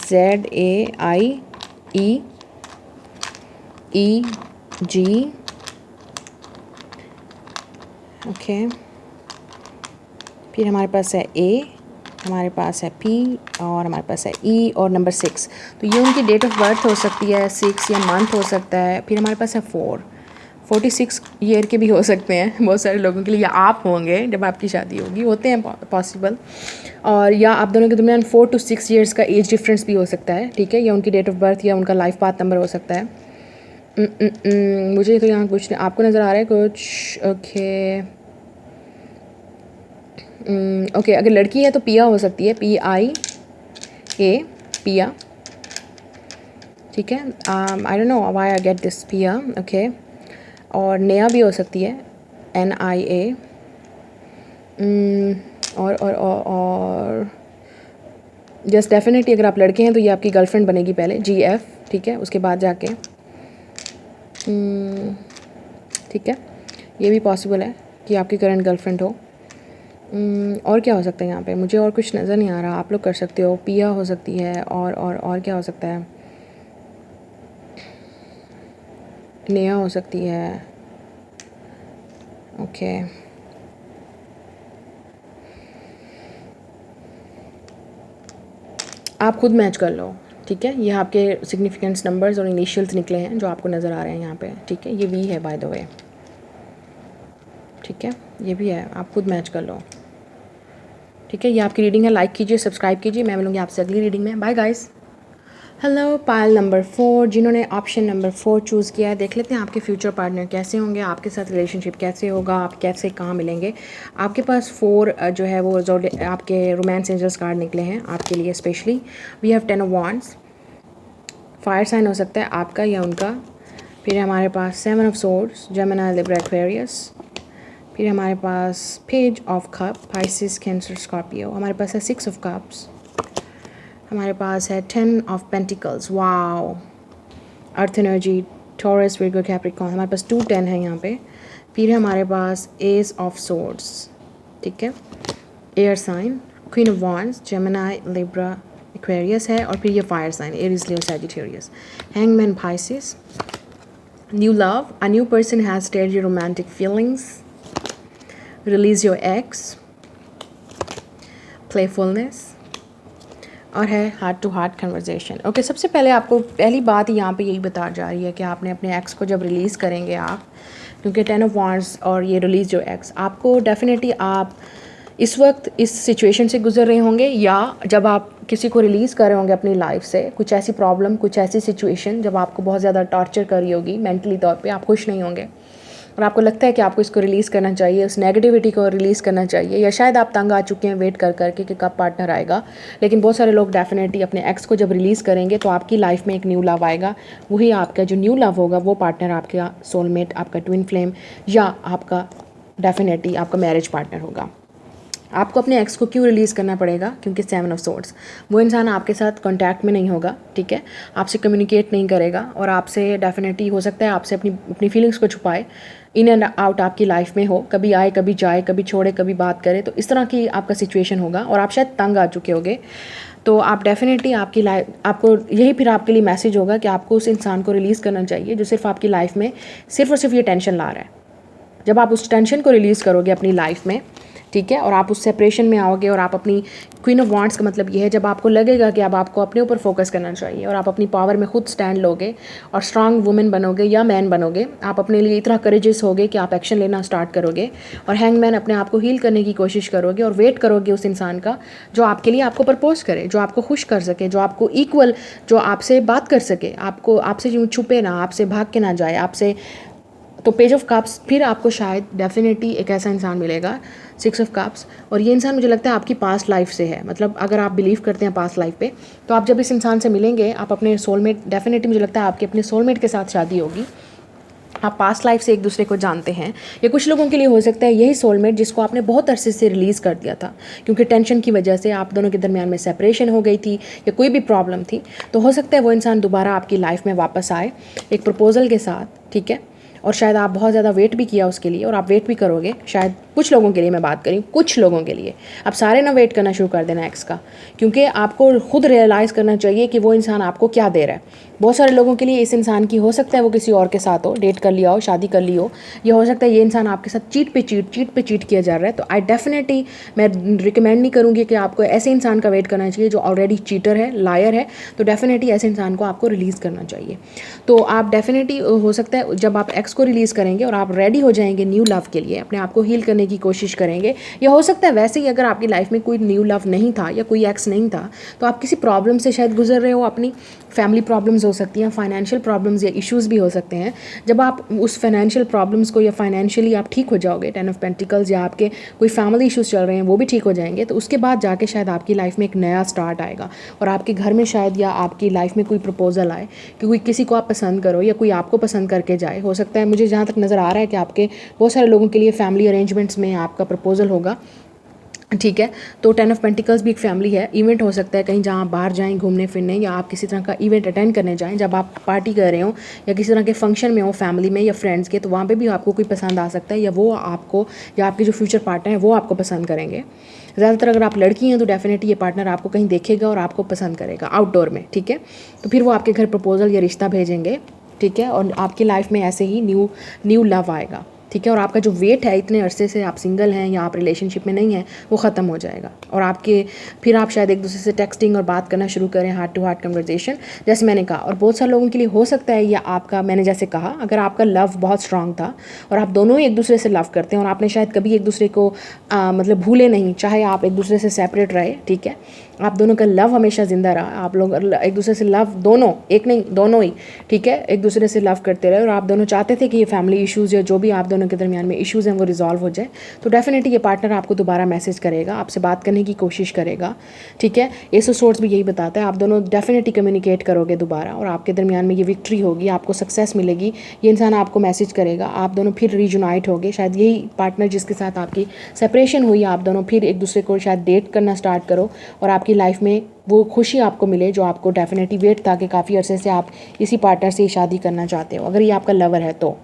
ZAIEEG, ओके। फिर हमारे पास है A, हमारे पास है P, और हमारे पास है E और नंबर 6। तो ये उनकी डेट ऑफ बर्थ हो सकती है, 6 या मंथ हो सकता है। फिर हमारे पास है 46 ईयर के भी हो सकते हैं बहुत सारे लोगों के लिए, या आप होंगे जब आपकी शादी होगी, होते हैं पॉसिबल। और या आप दोनों के दरमियान 4 to 6 ईयर्स का एज डिफरेंस भी हो सकता है, ठीक है। या उनकी डेट ऑफ बर्थ या उनका लाइफ पाथ नंबर हो सकता है। मुझे तो यहाँ कुछ नहीं, आपको नज़र आ रहा है कुछ, ओके। ओके, अगर लड़की है तो पिया हो सकती है, PIA, पिया, ठीक है। आई don't know why I get this, पिया, ओके। और नया भी हो सकती है, NIA। और जस्ट डेफिनेटली अगर आप लड़के हैं तो ये आपकी गर्लफ्रेंड बनेगी पहले, GF, ठीक है, उसके बाद जाके, ठीक है, ये भी पॉसिबल है कि आपकी करंट गर्लफ्रेंड हो। और क्या हो सकता है यहाँ पे, मुझे और कुछ नज़र नहीं आ रहा, आप लोग कर सकते हो। पिया हो सकती है, और क्या हो सकता है, नेहा हो सकती है, ओके। आप खुद मैच कर लो, ठीक है, ये आपके सिग्निफिकेंस नंबर्स और इनिशियल्स निकले हैं जो आपको नज़र आ रहे हैं यहाँ पे। ठीक है, ये वी है बाय द वे। ठीक है, ये भी है, आप खुद मैच कर लो। ठीक है, ये आपकी रीडिंग है। लाइक कीजिए, सब्सक्राइब कीजिए। मैं मिलूँगी आपसे अगली रीडिंग में। Bye guys. Hello Payal number 4, जिन्होंने ऑप्शन नंबर 4 चूज़ किया है, देख लेते हैं आपके फ्यूचर पार्टनर कैसे होंगे, आपके साथ रिलेशनशिप कैसे होगा, आप कैसे कहाँ मिलेंगे। आपके पास 4 जो है वो जो आपके रोमांस एंजल्स कार्ड निकले हैं आपके लिए specially. We have 10 of wands, fire sign हो सकता है आपका या उनका। फिर हमारे पास 7 of swords, Gemini, Libra, Aquarius. फिर हमारे पास page of cup, Pisces, Cancer, Scorpio. हमारे पास है 6 ऑफ कप्स। हमारे पास है 10 of pentacles, wow, earth energy, taurus, Virgo, Capricorn. हमारे पास 2 10 है यहाँ पे। फिर हमारे पास एस ऑफ सोर्ड्स, ठीक है, air sign, queen of wands, Gemini, Libra, Aquarius है। और फिर ये fire sign, Aries, Leo, Sagittarius. Hangman, Pisces. New love, a new person has stirred your romantic feelings, release your ex, playfulness, और है heart to heart conversation. Okay, सबसे पहले आपको पहली बात यहाँ पे यही बता जा रही है कि आपने अपने एक्स को जब रिलीज़ करेंगे आप, क्योंकि 10 ऑफ वांड्स और ये रिलीज़ जो एक्स, आपको डेफिनेटली आप इस वक्त इस सिचुएशन से गुजर रहे होंगे, या जब आप किसी को रिलीज़ कर रहे होंगे अपनी लाइफ से, कुछ ऐसी प्रॉब्लम, कुछ ऐसी सिचुएशन जब आपको बहुत ज़्यादा टॉर्चर कर रही होगी मेंटली तौर पे, आप खुश नहीं होंगे और आपको लगता है कि आपको इसको रिलीज़ करना चाहिए, उस नेगेटिविटी को रिलीज़ करना चाहिए, या शायद आप तंग आ चुके हैं वेट कर करके कि कब पार्टनर आएगा। लेकिन बहुत सारे लोग डेफिनेटली अपने एक्स को जब रिलीज़ करेंगे तो आपकी लाइफ में एक न्यू लव आएगा। वही आपका जो न्यू लव होगा वो पार्टनर आपका सोलमेट, आपका ट्विन फ्लेम, या आपका डेफिनेटली आपका मैरिज पार्टनर होगा। आपको अपने एक्स को क्यों रिलीज़ करना पड़ेगा? क्योंकि 7 ऑफ सोर्ड्स, वो इंसान आपके साथ कांटेक्ट में नहीं होगा, ठीक है, आपसे कम्युनिकेट नहीं करेगा और आपसे डेफिनेटली हो सकता है आपसे अपनी फीलिंग्स को छुपाए, इन एंड आउट आपकी लाइफ में हो, कभी आए कभी जाए, कभी छोड़े कभी बात करे, तो इस तरह की आपका सिचुएशन होगा और आप शायद तंग आ चुके होंगे। तो आप डेफिनेटली आपकी लाइफ, आपको यही फिर आपके लिए मैसेज होगा कि आपको उस इंसान को रिलीज़ करना चाहिए जो सिर्फ आपकी लाइफ में सिर्फ और सिर्फ ये टेंशन ला रहा है। जब आप उस टेंशन को रिलीज़ करोगे अपनी लाइफ में, ठीक है, और आप उस सेपरेशन में आओगे और आप अपनी क्वीन ऑफ वांड्स का मतलब ये है जब आपको लगेगा कि अब आपको अपने ऊपर फोकस करना चाहिए और आप अपनी पावर में खुद स्टैंड लोगे और स्ट्रांग वुमेन बनोगे या मैन बनोगे, आप अपने लिए इतना करेजियस होगे कि आप एक्शन लेना स्टार्ट करोगे और हैंगमैन अपने आप को हील करने की कोशिश करोगे और वेट करोगे उस इंसान का जो आपके लिए आपको प्रपोज करे, जो आपको खुश कर सके, जो आपको इक्वल, जो आपसे बात कर सके, आपको आपसे यूँ छुपे ना, आपसे भाग के ना जाए आपसे। तो पेज ऑफ कप्स, फिर आपको शायद डेफिनेटली एक ऐसा इंसान मिलेगा, 6 ऑफ कप्स, और ये इंसान मुझे लगता है आपकी पास्ट लाइफ से है। मतलब अगर आप बिलीव करते हैं पास्ट लाइफ पे, तो आप जब इस इंसान से मिलेंगे, आप अपने सोलमेट, डेफिनेटली मुझे लगता है आपके अपने सोलमेट के साथ शादी होगी। आप पास्ट लाइफ से एक दूसरे को जानते हैं, या कुछ लोगों के लिए हो सकता है यही सोलमेट जिसको आपने बहुत अरसे से रिलीज़ कर दिया था क्योंकि टेंशन की वजह से आप दोनों के दरमियान में सेपरेशन हो गई थी या कोई भी प्रॉब्लम थी। तो हो सकता है वो इंसान दोबारा आपकी लाइफ में वापस आए एक प्रपोजल के साथ, ठीक है, और शायद आप बहुत ज़्यादा वेट भी किया उसके लिए और आप वेट भी करोगे। शायद कुछ लोगों के लिए मैं बात करी, कुछ लोगों के लिए आप सारे ना वेट करना शुरू कर देना एक्स का, क्योंकि आपको खुद रियलाइज़ करना चाहिए कि वो इंसान आपको क्या दे रहा है। बहुत सारे लोगों के लिए इस इंसान की हो सकता है वो किसी और के साथ हो, डेट कर लिया हो, शादी कर ली हो, या हो सकता है ये इंसान आपके साथ चीट पे चीट किया जा रहा है। तो आई डेफिनेटली मैं रिकमेंड नहीं करूँगी कि आपको ऐसे इंसान का वेट करना चाहिए जो ऑलरेडी चीटर है, लायर है। तो डेफिनेटली ऐसे इंसान को आपको रिलीज़ करना चाहिए। तो आप डेफिनेटली हो सकता है जब आप एक्स को रिलीज़ करेंगे और आप रेडी हो जाएंगे न्यू लव के लिए, अपने आप को हील करने की कोशिश करेंगे, या हो सकता है वैसे ही अगर आपकी लाइफ में कोई न्यू लव नहीं था या कोई एक्स नहीं था तो आप किसी प्रॉब्लम से शायद गुजर रहे हो, अपनी फैमिली प्रॉब्लम्स हो सकती हैं, फाइनेंशियल प्रॉब्लम्स या इश्यूज़ भी हो सकते हैं। जब आप उस फाइनेंशियल प्रॉब्लम्स को या फाइनेंशियली आप ठीक हो जाओगे, 10 ऑफ पेंटिकल्स, या आपके कोई फैमिली इश्यूज़ चल रहे हैं वो भी ठीक हो जाएंगे, तो उसके बाद जाके शायद आपकी लाइफ में एक नया स्टार्ट आएगा और आपके घर में शायद या आपकी लाइफ में कोई प्रपोजल आए कि कोई किसी को आप पसंद करो या कोई आपको पसंद करके जाए। हो सकता है, मुझे जहाँ तक नज़र आ रहा है कि आपके बहुत सारे लोगों के लिए फैमिली अरेंजमेंट्स में आपका प्रपोजल होगा, ठीक है। तो 10 ऑफ पेंटिकल्स भी एक फैमिली है। इवेंट हो सकता है कहीं जहाँ आप बाहर जाएं घूमने फिरने, या आप किसी तरह का इवेंट अटेंड करने जाएं, जब आप पार्टी कर रहे हो या किसी तरह के फंक्शन में हो फैमिली में या फ्रेंड्स के, तो वहाँ पे भी आपको कोई पसंद आ सकता है, या वो आपको, या आपके जो फ्यूचर पार्टनर है वो आपको पसंद करेंगे। ज़्यादातर अगर आप लड़की हैं तो डेफिनेटली ये पार्टनर आपको कहीं देखेगा और आपको पसंद करेगा आउटडोर में, ठीक है। तो फिर वो आपके घर प्रपोजल या रिश्ता भेजेंगे, ठीक है, और आपकी लाइफ में ऐसे ही न्यू लव आएगा। ठीक है। और आपका जो वेट है इतने अरसे से आप सिंगल हैं या आप रिलेशनशिप में नहीं हैं वो ख़त्म हो जाएगा, और आपके फिर आप शायद एक दूसरे से टेक्सटिंग और बात करना शुरू करें, हार्ट टू हार्ट कन्वर्सेशन, जैसे मैंने कहा। और बहुत सारे लोगों के लिए हो सकता है या आपका, मैंने जैसे कहा, अगर आपका लव बहुत स्ट्रांग था और आप दोनों ही एक दूसरे से लव करते हैं और आपने शायद कभी एक दूसरे को मतलब भूले नहीं, चाहे आप एक दूसरे से सेपरेट रहे, ठीक है, आप दोनों का लव हमेशा ज़िंदा रहा, आप लोग एक दूसरे से लव, दोनों, एक नहीं दोनों ही, ठीक है, एक दूसरे से लव करते रहे और आप दोनों चाहते थे कि ये फैमिली इश्यूज़ या जो भी आप दोनों के दरमियान में इश्यूज़ हैं वो रिजॉल्व हो जाए, तो डेफिनेटली ये पार्टनर आपको दोबारा मैसेज करेगा, आपसे बात करने की कोशिश करेगा, ठीक है। एस ऑफ सोर्ड्स भी यही बताता है, आप दोनों डेफिनेटली कम्युनिकेट करोगे दोबारा और आपके दरमियान में ये विक्ट्री होगी, आपको सक्सेस मिलेगी, ये इंसान आपको मैसेज करेगा, आप दोनों फिर रीयूनाइट होगे। शायद यही पार्टनर जिसके साथ आपकी सेपरेशन हुई, आप दोनों फिर एक दूसरे को शायद डेट करना स्टार्ट करो और आपकी लाइफ में वो खुशी आपको मिले जो आपको डेफिनेटली वेट था कि काफ़ी अरसे से आप इसी पार्टनर से शादी करना चाहते हो, अगर ये आपका लवर है तो,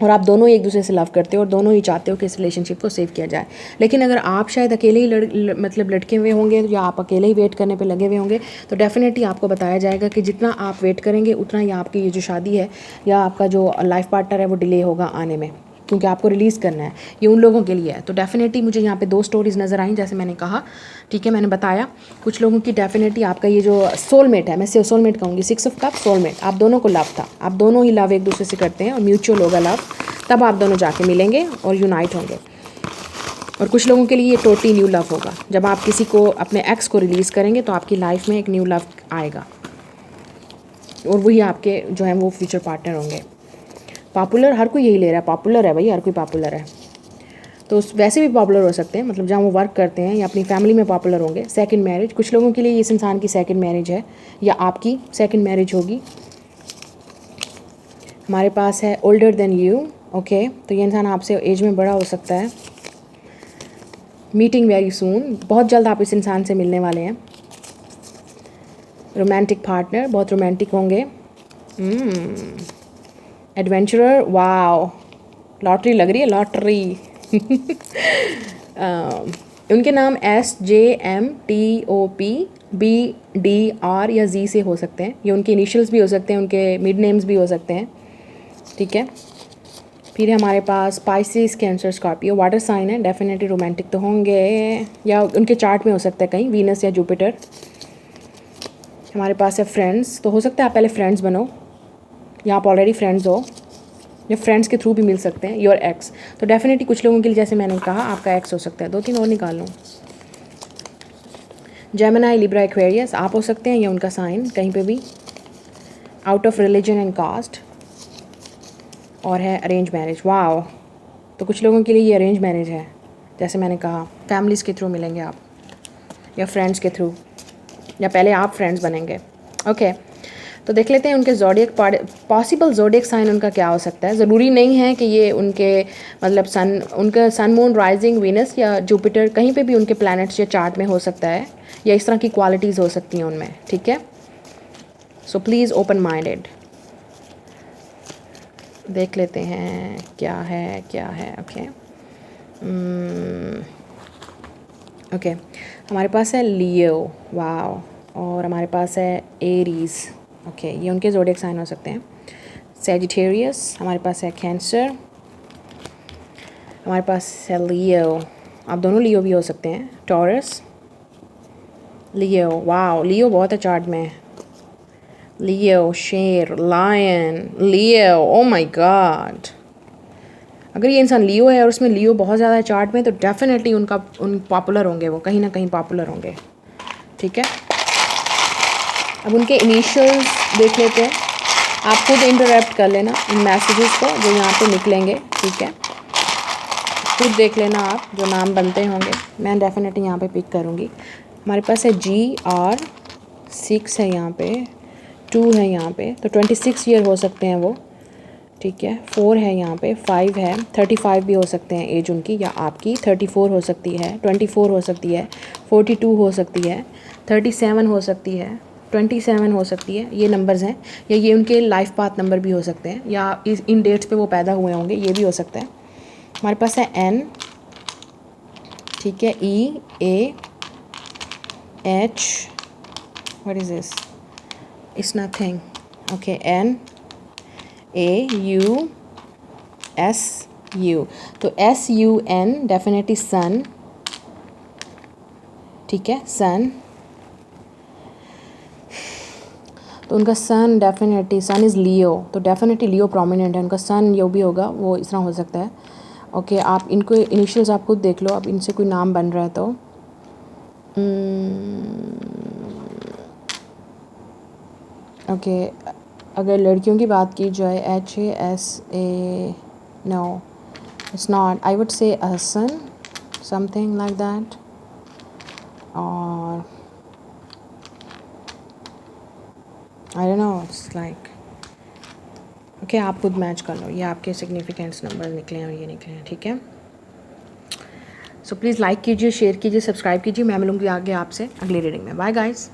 और आप दोनों ही एक दूसरे से लव करते हो और दोनों ही चाहते हो कि इस रिलेशनशिप को सेव किया जाए। लेकिन अगर आप शायद अकेले ही मतलब लटके हुए होंगे या आप अकेले ही वेट करने पे लगे हुए होंगे, तो डेफिनेटली आपको बताया जाएगा कि जितना आप वेट करेंगे उतना ही आपकी ये जो शादी है या आपका जो लाइफ पार्टनर है वो डिले होगा आने में, क्योंकि आपको रिलीज़ करना है, ये उन लोगों के लिए है। तो डेफिनेटली मुझे यहाँ पे 2 स्टोरीज़ नज़र आई, जैसे मैंने कहा, ठीक है, मैंने बताया कुछ लोगों की डेफिनेटली आपका ये जो सोलमेट है, मैं सोलमेट कहूँगी, 6 ऑफ कप, सोलमेट, आप दोनों को लव था, आप दोनों ही लव एक दूसरे से करते हैं और म्यूचुअल होगा लव, तब आप दोनों जाके मिलेंगे और यूनाइट होंगे। और कुछ लोगों के लिए ये टोटली न्यू लव होगा, जब आप किसी को, अपने एक्स को रिलीज़ करेंगे तो आपकी लाइफ में एक न्यू लव आएगा और वही आपके जो हैं वो फ्यूचर पार्टनर होंगे। पॉपुलर हर कोई यही ले रहा है, पॉपुलर है भाई, हर कोई पॉपुलर है, तो वैसे भी पॉपुलर हो सकते हैं, मतलब जहाँ वो वर्क करते हैं या अपनी फैमिली में पॉपुलर होंगे। सेकंड मैरिज, कुछ लोगों के लिए इस इंसान की सेकंड मैरिज है या आपकी सेकंड मैरिज होगी। हमारे पास है ओल्डर देन यू, ओके, तो ये इंसान आपसे एज में बड़ा हो सकता है। मीटिंग वेरी सून, बहुत जल्द आप इस इंसान से मिलने वाले हैं। रोमांटिक पार्टनर, बहुत रोमांटिक होंगे। एडवेंचरर, वाओ, लॉटरी लग रही है, लॉटरी। उनके नाम SJMTOPBDR या Z से हो सकते हैं, ये उनके इनिशियल्स भी हो सकते हैं, उनके मिड नेम्स भी हो सकते हैं, ठीक है। फिर हमारे पास Pisces, Cancer, Scorpio, water sign है, डेफिनेटली रोमांटिक तो होंगे, या उनके चार्ट में हो सकता है कहीं वीनस या जुपिटर। हमारे पास है फ्रेंड्स, तो हो सकता है आप पहले फ्रेंड्स बनो या आप ऑलरेडी फ्रेंड्स हो, या फ्रेंड्स के थ्रू भी मिल सकते हैं। योर एक्स, तो डेफिनेटली कुछ लोगों के लिए, जैसे मैंने कहा, आपका एक्स हो सकता है। 2-3 और निकाल लूँ। जेमिनी, लिब्रा, एक्वेरियस, आप हो सकते हैं या उनका साइन कहीं पे भी। Out of religion and caste, और है अरेंज मैरिज, वाओ, तो कुछ लोगों के लिए ये अरेंज मैरिज है, जैसे मैंने कहा, फैमिलीज़ के थ्रू मिलेंगे आप या फ्रेंड्स के थ्रू, या पहले आप फ्रेंड्स बनेंगे, ओके। तो देख लेते हैं उनके ज़ोडिएक, पॉसिबल ज़ोडिएक साइन उनका क्या हो सकता है। ज़रूरी नहीं है कि ये उनके मतलब उनका सन, मून, राइजिंग, वीनस या जुपिटर, कहीं पे भी उनके प्लैनेट्स या चार्ट में हो सकता है, या इस तरह की क्वालिटीज़ हो सकती हैं उनमें, ठीक है। सो प्लीज़ ओपन माइंडेड, देख लेते हैं क्या है ओके। ओके, हमारे पास है लियो, वाओ, और हमारे पास है एरीज़, ओके, ये उनके ज़ोडिएक साइन हो सकते हैं। सैजिटेरियस, हमारे पास है कैंसर, हमारे पास है लियो, आप दोनों लियो भी हो सकते हैं। टॉरस, लियो, वाओ, लियो बहुत है चार्ट में, लियो, शेर, lion, Leo, oh my god, अगर ये इंसान लियो है और उसमें लियो बहुत ज़्यादा है चार्ट में, तो डेफिनेटली उन पॉपुलर होंगे, वो कहीं ना कहीं पॉपुलर होंगे, ठीक है। अब उनके इनिशियल्स देख लेते हैं, आप खुद इंटरप्ट कर लेना इन मैसेजेस को जो यहाँ पे निकलेंगे, ठीक है, खुद देख लेना आप, जो नाम बनते होंगे मैं डेफिनेटली यहाँ पे पिक करूँगी। हमारे पास है GR6 है यहाँ पे, 2 है यहाँ पे, तो 26 ईयर हो सकते हैं वो, ठीक है। 4 है यहाँ पे, 5 है, 35 भी हो सकते हैं एज उनकी या आपकी, 34 हो सकती है, 24 हो सकती है, 42 हो सकती है, 37 हो सकती है, 27 हो सकती है, ये नंबर्स हैं, या ये उनके लाइफ पाथ नंबर भी हो सकते हैं, या इन डेट्स पे वो पैदा हुए होंगे, ये भी हो सकता है। हमारे पास है N, ठीक है, EAH, what is this, it's nothing, okay, NAUS, you, तो SUN डेफिनेटली सन, ठीक है, सन। तो उनका सन डेफिनेटली, सन इज़ लियो, तो डेफिनेटली लियो प्रोमिनेंट है, उनका सन जो भी होगा वो इस तरह हो सकता है। ओके, आप इनको इनिशियल्स आप खुद देख लो, अब इनसे कोई नाम बन रहा है तो ओके, अगर लड़कियों की बात की जाए HASA, no it's not, I would say Hasan, something like that. और I don't know, it's like okay, आप खुद मैच कर लो, ये आपके सिग्निफिकेंस नंबर निकले हैं और ये निकले हैं, ठीक है। सो प्लीज़ लाइक कीजिए, शेयर कीजिए, सब्सक्राइब कीजिए। मैं मिलूँगी आगे आपसे अगली रीडिंग में। Bye guys.